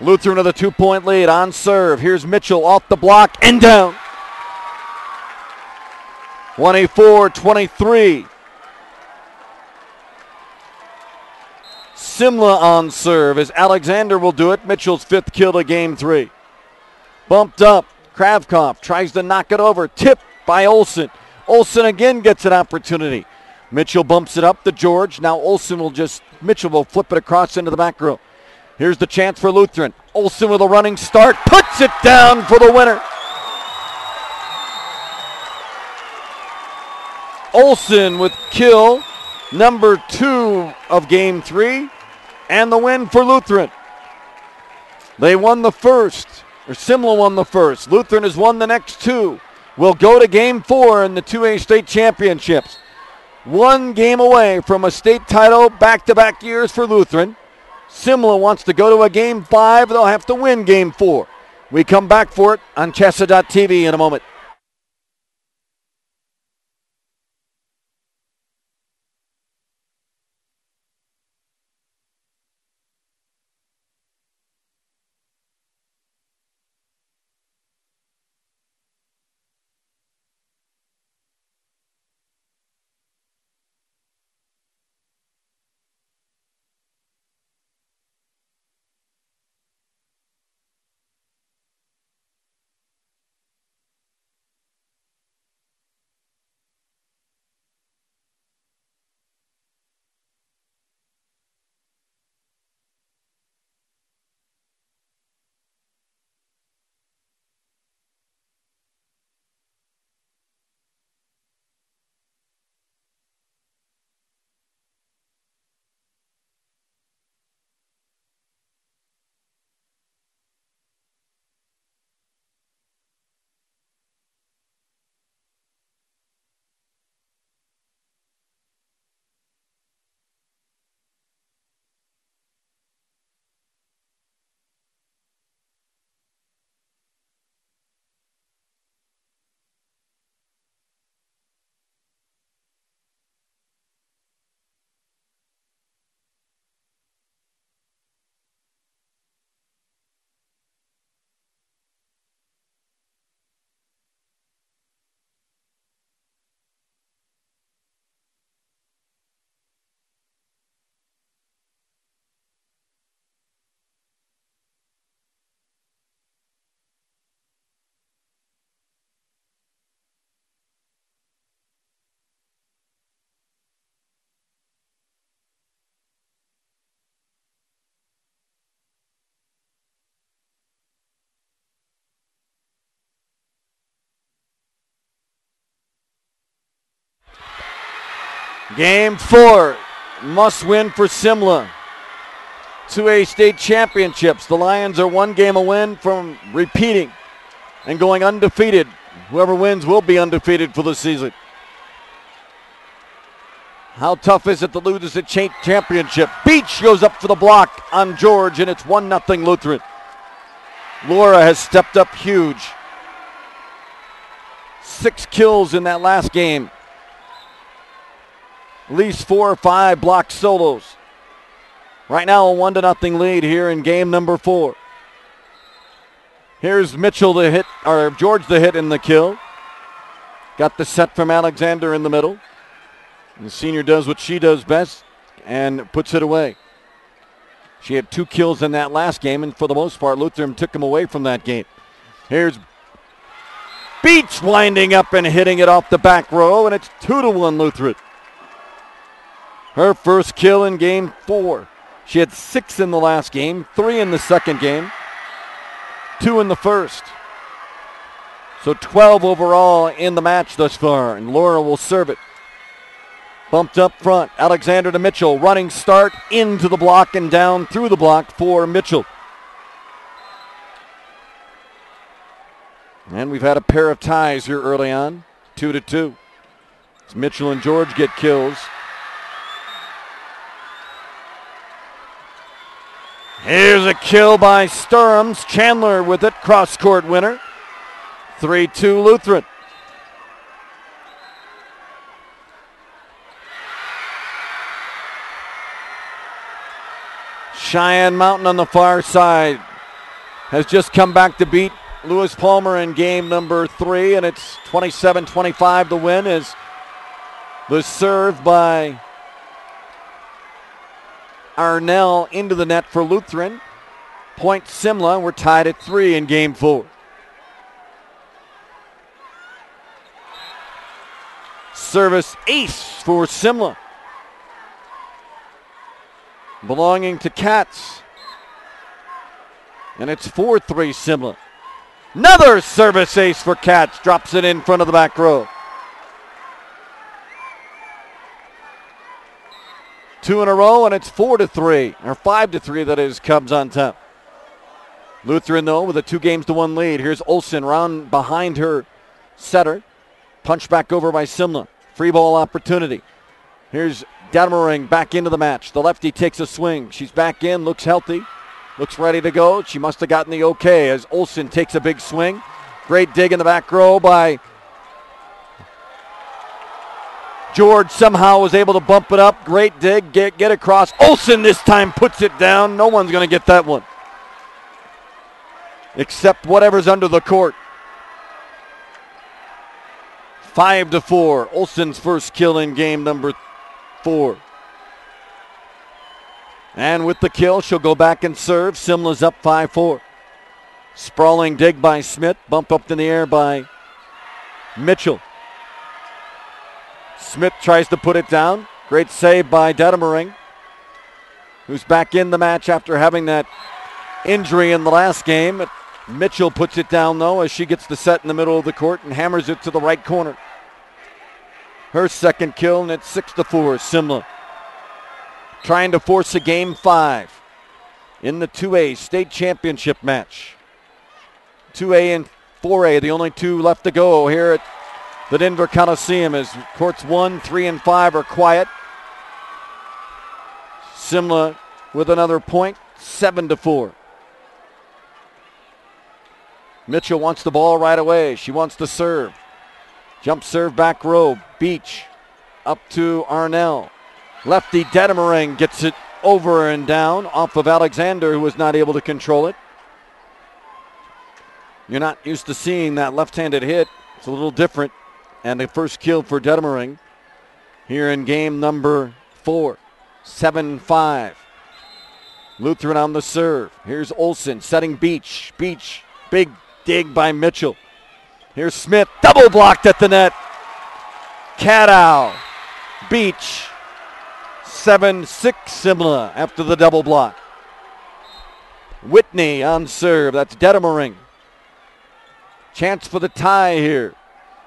Lutheran with a 2-point lead on serve. Here's Mitchell off the block and down. 24-23. Simla on serve as Alexander will do it. Mitchell's 5th kill of game 3. Bumped up. Kravkov tries to knock it over. Tipped by Olsen. Olsen again gets an opportunity. Mitchell bumps it up to George. Now Mitchell will flip it across into the back row. Here's the chance for Lutheran. Olsen with a running start, puts it down for the winner. Olsen with kill number 2 of game 3 and the win for Lutheran. They won the first, or Simla won the first. Lutheran has won the next 2. Will go to game 4 in the 2A state championships. 1 game away from a state title back-to-back years for Lutheran. Simla wants to go to a game 5. They'll have to win game 4. We come back for it on CHSAA.tv in a moment. Game 4, must win for Simla. 2A state championships. The Lions are 1 game a win from repeating and going undefeated. Whoever wins will be undefeated for the season. How tough is it to lose a championship? Beach goes up for the block on George, and it's 1-0 Lutheran. Laura has stepped up huge. 6 kills in that last game. At least 4 or 5 block solos. Right now a 1-0 lead here in game number 4. Here's Mitchell the hit, or George the hit in the kill. Got the set from Alexander in the middle. And the senior does what she does best and puts it away. She had 2 kills in that last game, and for the most part, Lutheran took him away from that game. Here's Beach winding up and hitting it off the back row, and it's 2-1 Lutheran. Her first kill in game 4. She had 6 in the last game, 3 in the second game, 2 in the first. So 12 overall in the match thus far, and Laura will serve it. Bumped up front, Alexander to Mitchell, running start into the block and down through the block for Mitchell. And we've had a pair of ties here early on, 2-2. As Mitchell and George get kills. Here's a kill by Sturms. Chandler with it, cross-court winner. 3-2 Lutheran. Cheyenne Mountain on the far side has just come back to beat Lewis Palmer in game number 3, and it's 27-25 the win as the serve by Arnell into the net for Lutheran. Point Simla. We're tied at 3 in game 4. Service ace for Simla. Belonging to Katz. And it's 4-3 Simla. Another service ace for Katz. Drops it in front of the back row. 2 in a row, and it's 4-3, or 5-3, that is, Cubs on top. Lutheran, though, with a 2-1 lead. Here's Olsen round behind her setter. Punch back over by Simla. Free ball opportunity. Here's Detmering back into the match. The lefty takes a swing. She's back in, looks healthy, looks ready to go. She must have gotten the okay as Olsen takes a big swing. Great dig in the back row by George. Somehow was able to bump it up. Great dig, get across. Olsen this time puts it down. No one's going to get that one, except whatever's under the court. 5-4. Olsen's first kill in game number 4. And with the kill, she'll go back and serve. Simla's up 5-4. Sprawling dig by Smith. Bump up in the air by Mitchell. Smith tries to put it down. Great save by Detmering, who's back in the match after having that injury in the last game. Mitchell puts it down, though, as she gets the set in the middle of the court and hammers it to the right corner. Her second kill, and it's 6-4, Simla. Trying to force a game 5 in the 2A state championship match. 2A and 4A, the only 2 left to go here at the Denver Coliseum, as courts 1, 3, and 5 are quiet. Simla with another point, 7-4. Mitchell wants the ball right away. She wants to serve. Jump serve back row. Beach up to Arnell. Lefty Detmering gets it over and down off of Alexander, who was not able to control it. You're not used to seeing that left-handed hit. It's a little different. And the first kill for Detmering here in game number 4. 7-5. Lutheran on the serve. Here's Olsen setting Beach. Beach, big dig by Mitchell. Here's Smith, double blocked at the net. Cadow, Beach, 7-6 Simla after the double block. Whitney on serve, that's Detmering. Chance for the tie here.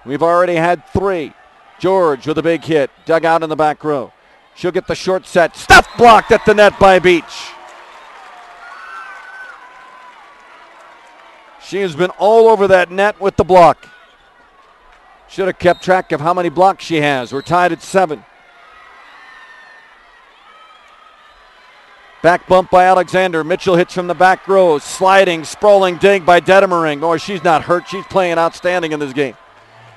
We've already had 3. George with a big hit, dug out in the back row. She'll get the short set, stuff blocked at the net by Beach. She has been all over that net with the block. Should have kept track of how many blocks she has. We're tied at 7. Back bump by Alexander. Mitchell hits from the back row. Sliding, sprawling dig by Detmering. Oh, she's not hurt. She's playing outstanding in this game.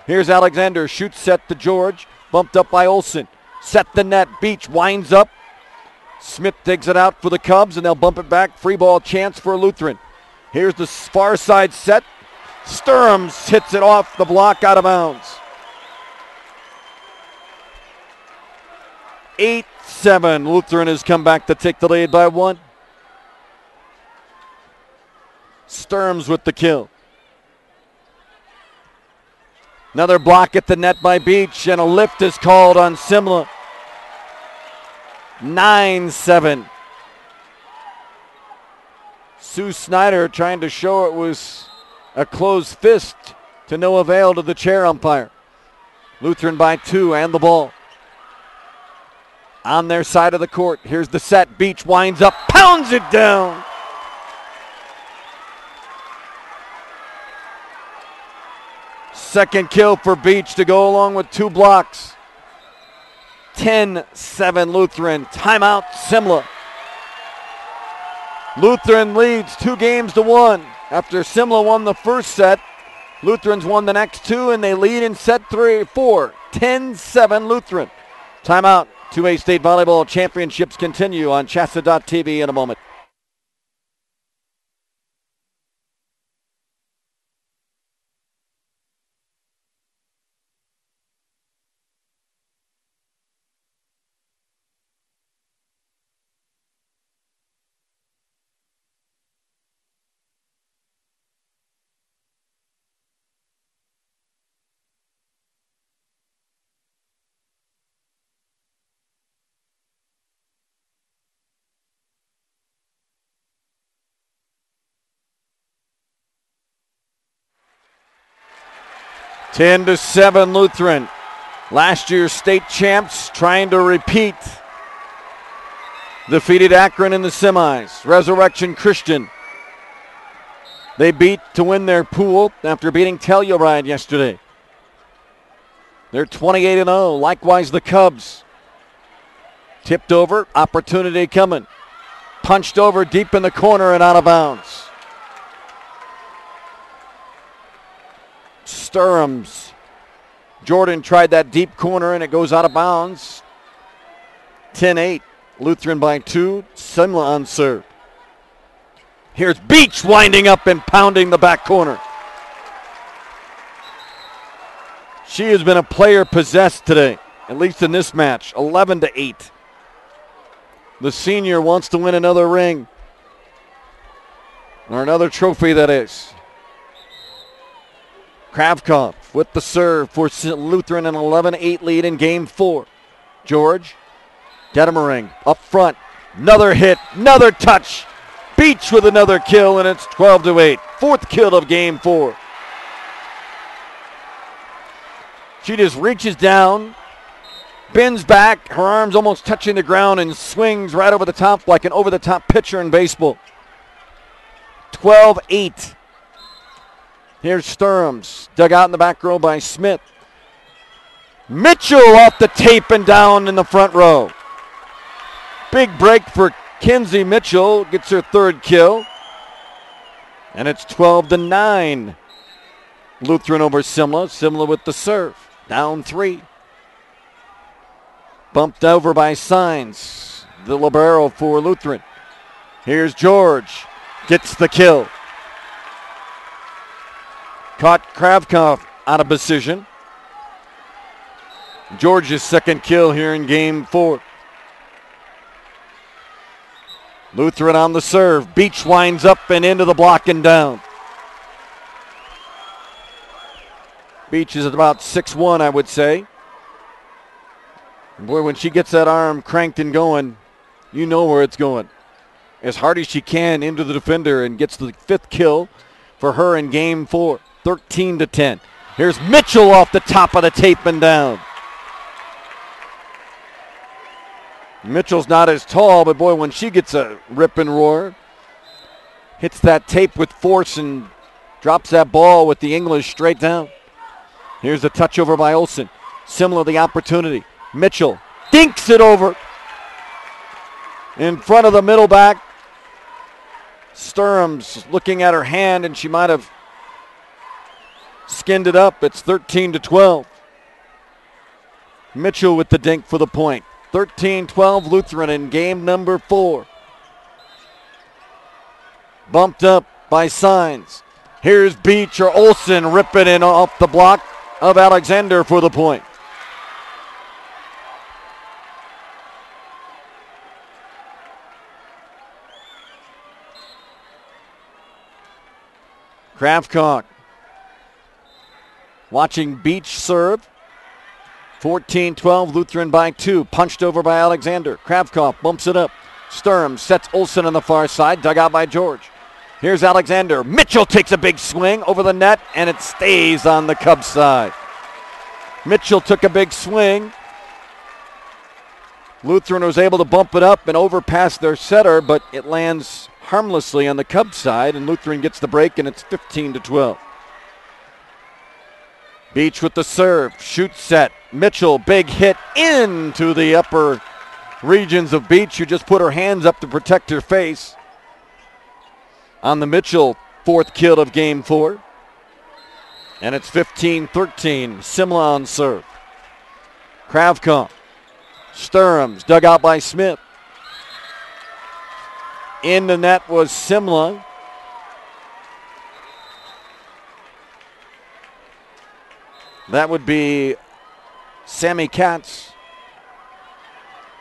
Here's Alexander. Shoots set to George. Bumped up by Olsen. Set the net. Beach winds up. Smith digs it out for the Cubs, and they'll bump it back. Free ball chance for Lutheran. Here's the far side set. Sturms hits it off the block, out of bounds. 8-7. Lutheran has come back to take the lead by 1. Sturms with the kill. Another block at the net by Beach, and a lift is called on Simla. 9-7. Sue Snyder trying to show it was a closed fist, to no avail to the chair umpire. Lutheran by 2 and the ball. On their side of the court, here's the set. Beach winds up, pounds it down. Second kill for Beach to go along with 2 blocks. 10-7 Lutheran. Timeout Simla. Lutheran leads 2-1. After Simla won the first set, Lutherans won the next 2, and they lead in set 4. 10-7 Lutheran. Timeout. 2A State Volleyball Championships continue on CHSAA.tv in a moment. 10-7 Lutheran. Last year's state champs trying to repeat. Defeated Akron in the semis. Resurrection Christian. They beat to win their pool after beating Telluride yesterday. They're 28-0. Likewise the Cubs. Tipped over. Opportunity coming. Punched over deep in the corner and out of bounds. Sturham's. Jordan tried that deep corner and it goes out of bounds. 10-8. Lutheran by 2. Simla on serve. Here's Beach winding up and pounding the back corner. She has been a player possessed today, at least in this match. 11-8. The senior wants to win another ring. Or another trophy, that is. Kravkov with the serve for Lutheran, an 11-8 lead in game 4. George, Dedemering up front. Another hit, another touch. Beach with another kill, and it's 12-8. Fourth kill of game 4. She just reaches down, bends back, her arms almost touching the ground, and swings right over the top like an over-the-top pitcher in baseball. 12-8. Here's Sturham's, dug out in the back row by Smith. Mitchell off the tape and down in the front row. Big break for Kinsey Mitchell, gets her third kill. And it's 12-9. Lutheran over Simla. Simla with the serve. Down 3. Bumped over by Signs, the libero for Lutheran. Here's George, gets the kill. Caught Kravkov out of position. George's second kill here in game 4. Lutheran on the serve. Beach winds up and into the block and down. Beach is at about 6'1", I would say. And boy, when she gets that arm cranked and going, you know where it's going. As hard as she can into the defender, and gets the 5th kill for her in game 4. 13-10. Here's Mitchell off the top of the tape and down. Mitchell's not as tall, but boy, when she gets a rip and roar, hits that tape with force and drops that ball with the English straight down. Here's a touch over by Olsen. Simla the opportunity. Mitchell dinks it over in front of the middle back. Sturham's looking at her hand, and she might have skinned it up. It's 13-12. Mitchell with the dink for the point. 13-12 Lutheran in game number 4. Bumped up by Signs. Here's Beach or Olsen ripping in off the block of Alexander for the point. Kravkov watching Beach serve. 14-12 Lutheran by 2. Punched over by Alexander. Kravkov bumps it up. Sturm sets Olsen on the far side. Dug out by George. Here's Alexander. Mitchell takes a big swing over the net, and it stays on the Cubs side. Mitchell took a big swing. Lutheran was able to bump it up and overpass their setter, but it lands harmlessly on the Cubs side, and Lutheran gets the break, and it's 15-12. Beach with the serve. Shoot set. Mitchell, big hit into the upper regions of Beach, who just put her hands up to protect her face. On the Mitchell, 4th kill of game 4. And it's 15-13. Simla on serve. Kravkov. Sturham's dug out by Smith. In the net was Simla. That would be Sammy Katz.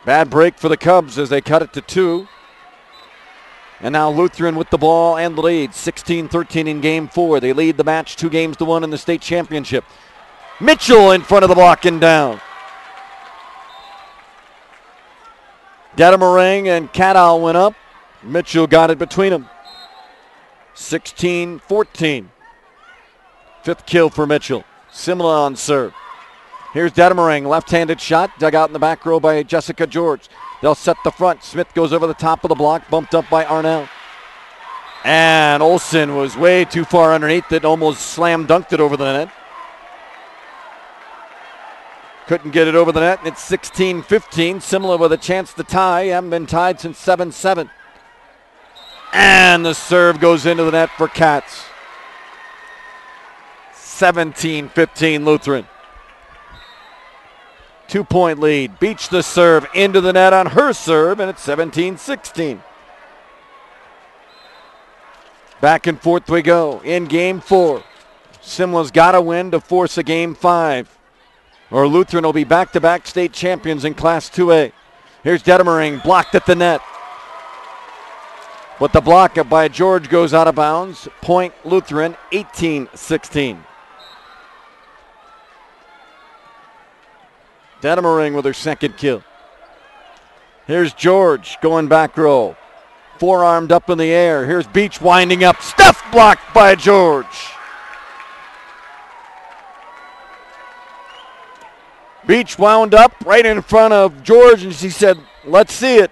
Bad break for the Cubs as they cut it to 2. And now Lutheran with the ball and the lead. 16-13 in game 4. They lead the match 2-1 in the state championship. Mitchell in front of the block and down. Dedemering and Cadow went up. Mitchell got it between them. 16-14. 5th kill for Mitchell. Simla on serve. Here's Dedemerang, left-handed shot, dug out in the back row by Jessica George. They'll set the front. Smith goes over the top of the block, bumped up by Arnell. And Olsen was way too far underneath it, almost slam dunked it over the net. Couldn't get it over the net, and it's 16-15. Simla with a chance to tie. Haven't been tied since 7-7. And the serve goes into the net for Cats. 17-15 Lutheran. 2-point lead. Beach the serve into the net on her serve, and it's 17-16. Back and forth we go in game 4. Simla's got to win to force a game 5. Or Lutheran will be back-to-back state champions in Class 2A. Here's Dedemerang, blocked at the net. But the block by George goes out of bounds. Point Lutheran, 18-16. Dedemerang with her second kill. Here's George going back row. Forearmed up in the air. Here's Beach winding up. Stuff blocked by George. Beach wound up right in front of George, and she said, let's see it.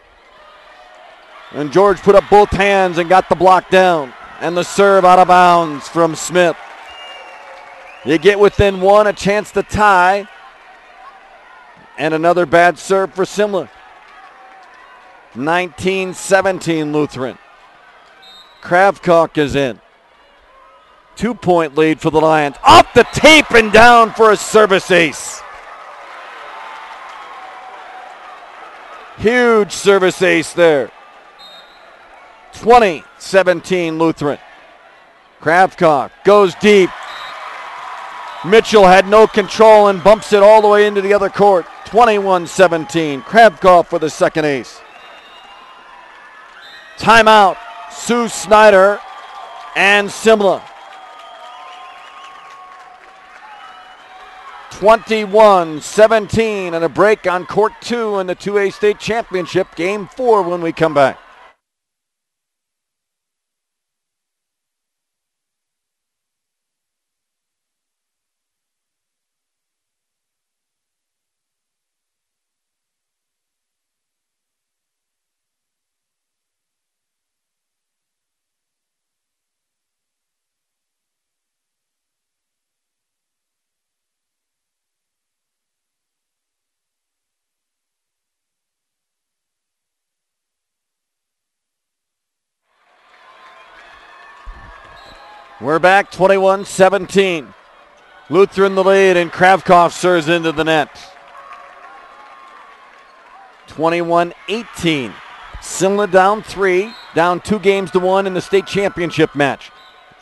And George put up both hands and got the block down. And the serve out of bounds from Smith. You get within one, a chance to tie. And another bad serve for Simla. 19-17 Lutheran. Kravkok is in. 2-point lead for the Lions. Off the tape and down for a service ace. Huge service ace there. 20-17 Lutheran. Kravkok goes deep. Mitchell had no control and bumps it all the way into the other court. 21-17. Kravkov for the second ace. Timeout. Sue Snyder and Simla. 21-17 and a break on court 2 in the 2A state championship. Game 4 when we come back. We're back, 21-17. Lutheran the lead, and Kravkov serves into the net. 21-18. Simla down 3, down 2 games to 1 in the state championship match.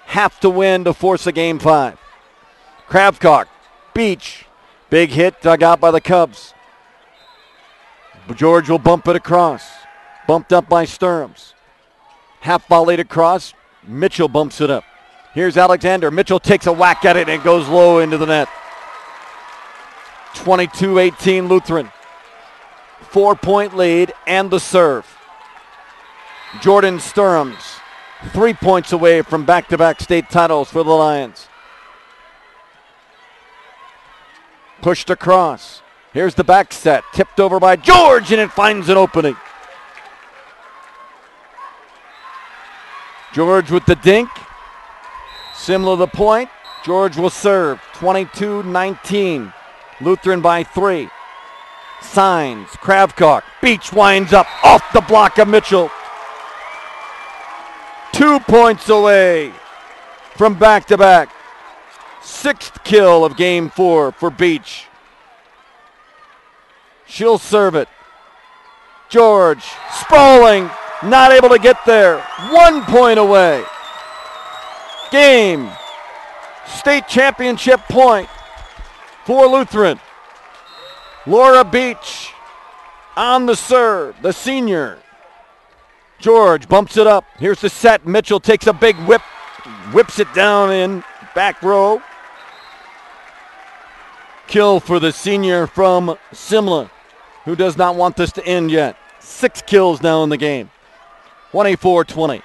Have to win to force a game 5. Kravkov, Beach, big hit dug out by the Cubs. George will bump it across. Bumped up by Sturms. Half volleyed across. Mitchell bumps it up. Here's Alexander. Mitchell takes a whack at it and goes low into the net. 22-18 Lutheran. 4-point lead and the serve. Jordan Sturms, 3 points away from back-to-back state titles for the Lions. Pushed across. Here's the back set. Tipped over by George, and it finds an opening. George with the dink. Simla the point. George will serve. 22-19. Lutheran by 3. Signs. Kravkok. Beach winds up off the block of Mitchell. 2 points away from back-to-back. 6th kill of game 4 for Beach. She'll serve it. George sprawling. Not able to get there. 1 point away. Game. State championship point for Lutheran. Laura Beach on the serve, the senior. George bumps it up. Here's the set. Mitchell takes a big whip, whips it down in back row. Kill for the senior from Simla, who does not want this to end yet. 6 kills now in the game. 24-20.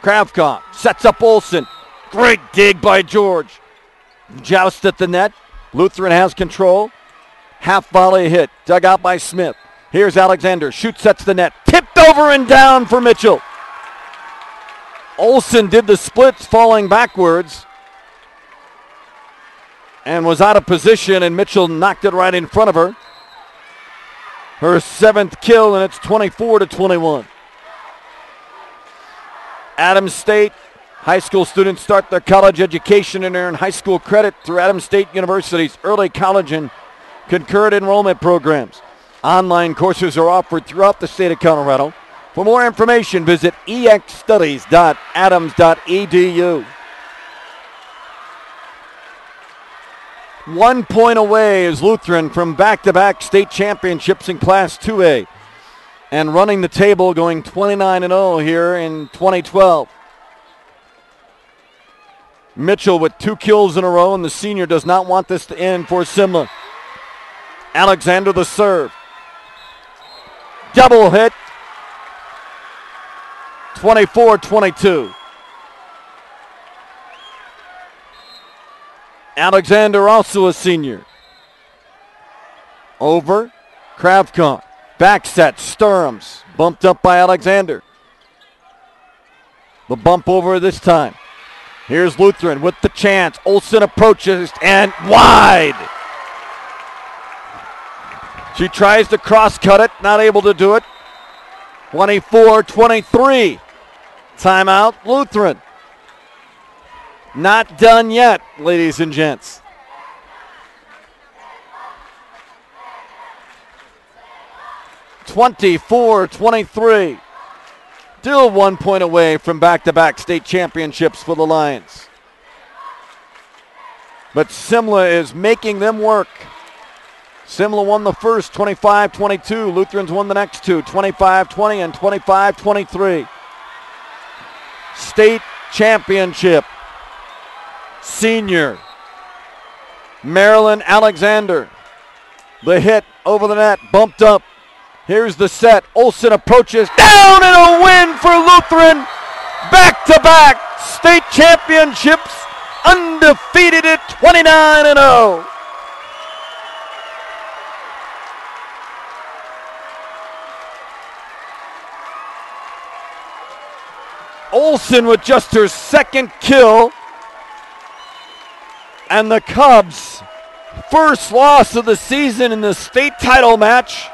Kravkov sets up Olsen. Great dig by George. Joust at the net. Lutheran has control. Half volley hit, dug out by Smith. Here's Alexander, shoots, sets the net. Tipped over and down for Mitchell. Olsen did the splits, falling backwards, and was out of position, and Mitchell knocked it right in front of her. Her 7th kill, and it's 24-21. Adams State high school students start their college education and earn high school credit through Adams State University's early college and concurrent enrollment programs. Online courses are offered throughout the state of Colorado. For more information, visit exstudies.adams.edu. 1 point away is Lutheran from back-to-back state championships in Class 2A. And running the table, going 29-0 here in 2012. Mitchell with 2 kills in a row, and the senior does not want this to end for Simla. Alexander the serve. Double hit. 24-22. Alexander also a senior. Over. Kravkon. Back set. Sturms. Bumped up by Alexander. The bump over this time. Here's Lutheran with the chance. Olsen approaches and wide. She tries to cross-cut it. Not able to do it. 24-23. Timeout, Lutheran. Not done yet, ladies and gents. (24-23). Still 1 point away from back-to-back state championships for the Lions. But Simla is making them work. Simla won the first 25-22. Lutherans won the next two, 25-20 and 25-23. State championship. Senior Marilyn Alexander. The hit over the net, bumped up. Here's the set. Olsen approaches, down, and a win for Lutheran. Back-to-back state championships, undefeated at 29-0. Olsen with just her 2nd kill. And the Cubs' first loss of the season in the state title match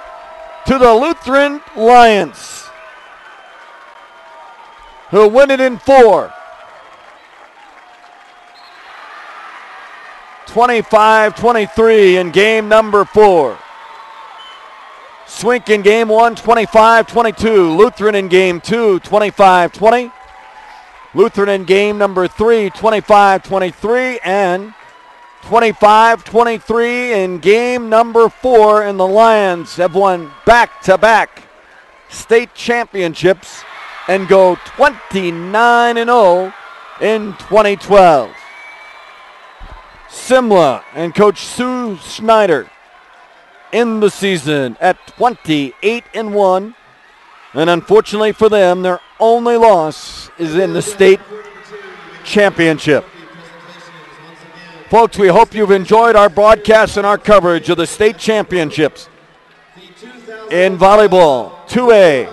to the Lutheran Lions, who win it in 4. 25-23 in game number 4. Swink in game 1, 25-22. Lutheran in game 2, 25-20. Lutheran in game number 3, 25-23, and 25-23 in game number 4, and the Lions have won back-to-back state championships and go 29-0 in 2012. Simla and Coach Sue Schneider in the season at 28-1, and unfortunately for them, their only loss is in the state championship. Folks, we hope you've enjoyed our broadcast and our coverage of the state championships in volleyball 2A.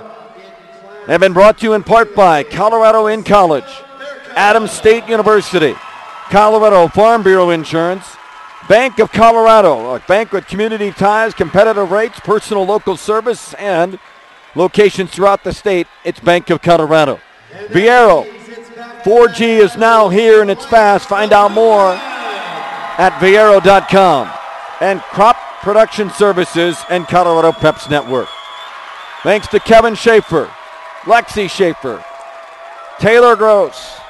Have been brought to you in part by Colorado in College, Adams State University, Colorado Farm Bureau Insurance, Bank of Colorado, a bank with community ties, competitive rates, personal local service, and locations throughout the state. It's Bank of Colorado. Viero, 4G is now here and it's fast. Find out more at viero.com. And Crop Production Services and Colorado Preps Network. Thanks to Kevin Schaefer, Lexi Schaefer, Taylor Gross,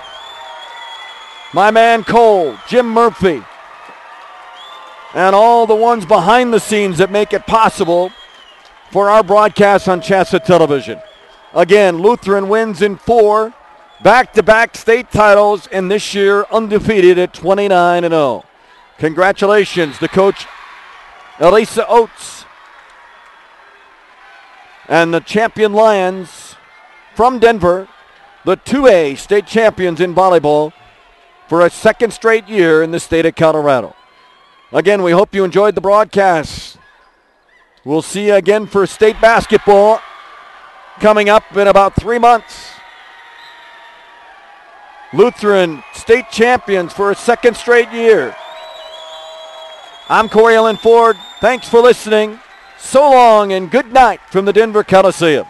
my man Cole, Jim Murphy, and all the ones behind the scenes that make it possible for our broadcast on CHSAA Television. Again, Lutheran wins in 4, back-to-back state titles, and this year undefeated at 29-0. Congratulations to Coach Elisa Oates and the champion Lions from Denver, the 2A state champions in volleyball for a 2nd straight year in the state of Colorado. Again, we hope you enjoyed the broadcast. We'll see you again for state basketball coming up in about 3 months. Lutheran state champions for a second straight year. I'm Corey Allen Ford. Thanks for listening. So long and good night from the Denver Coliseum.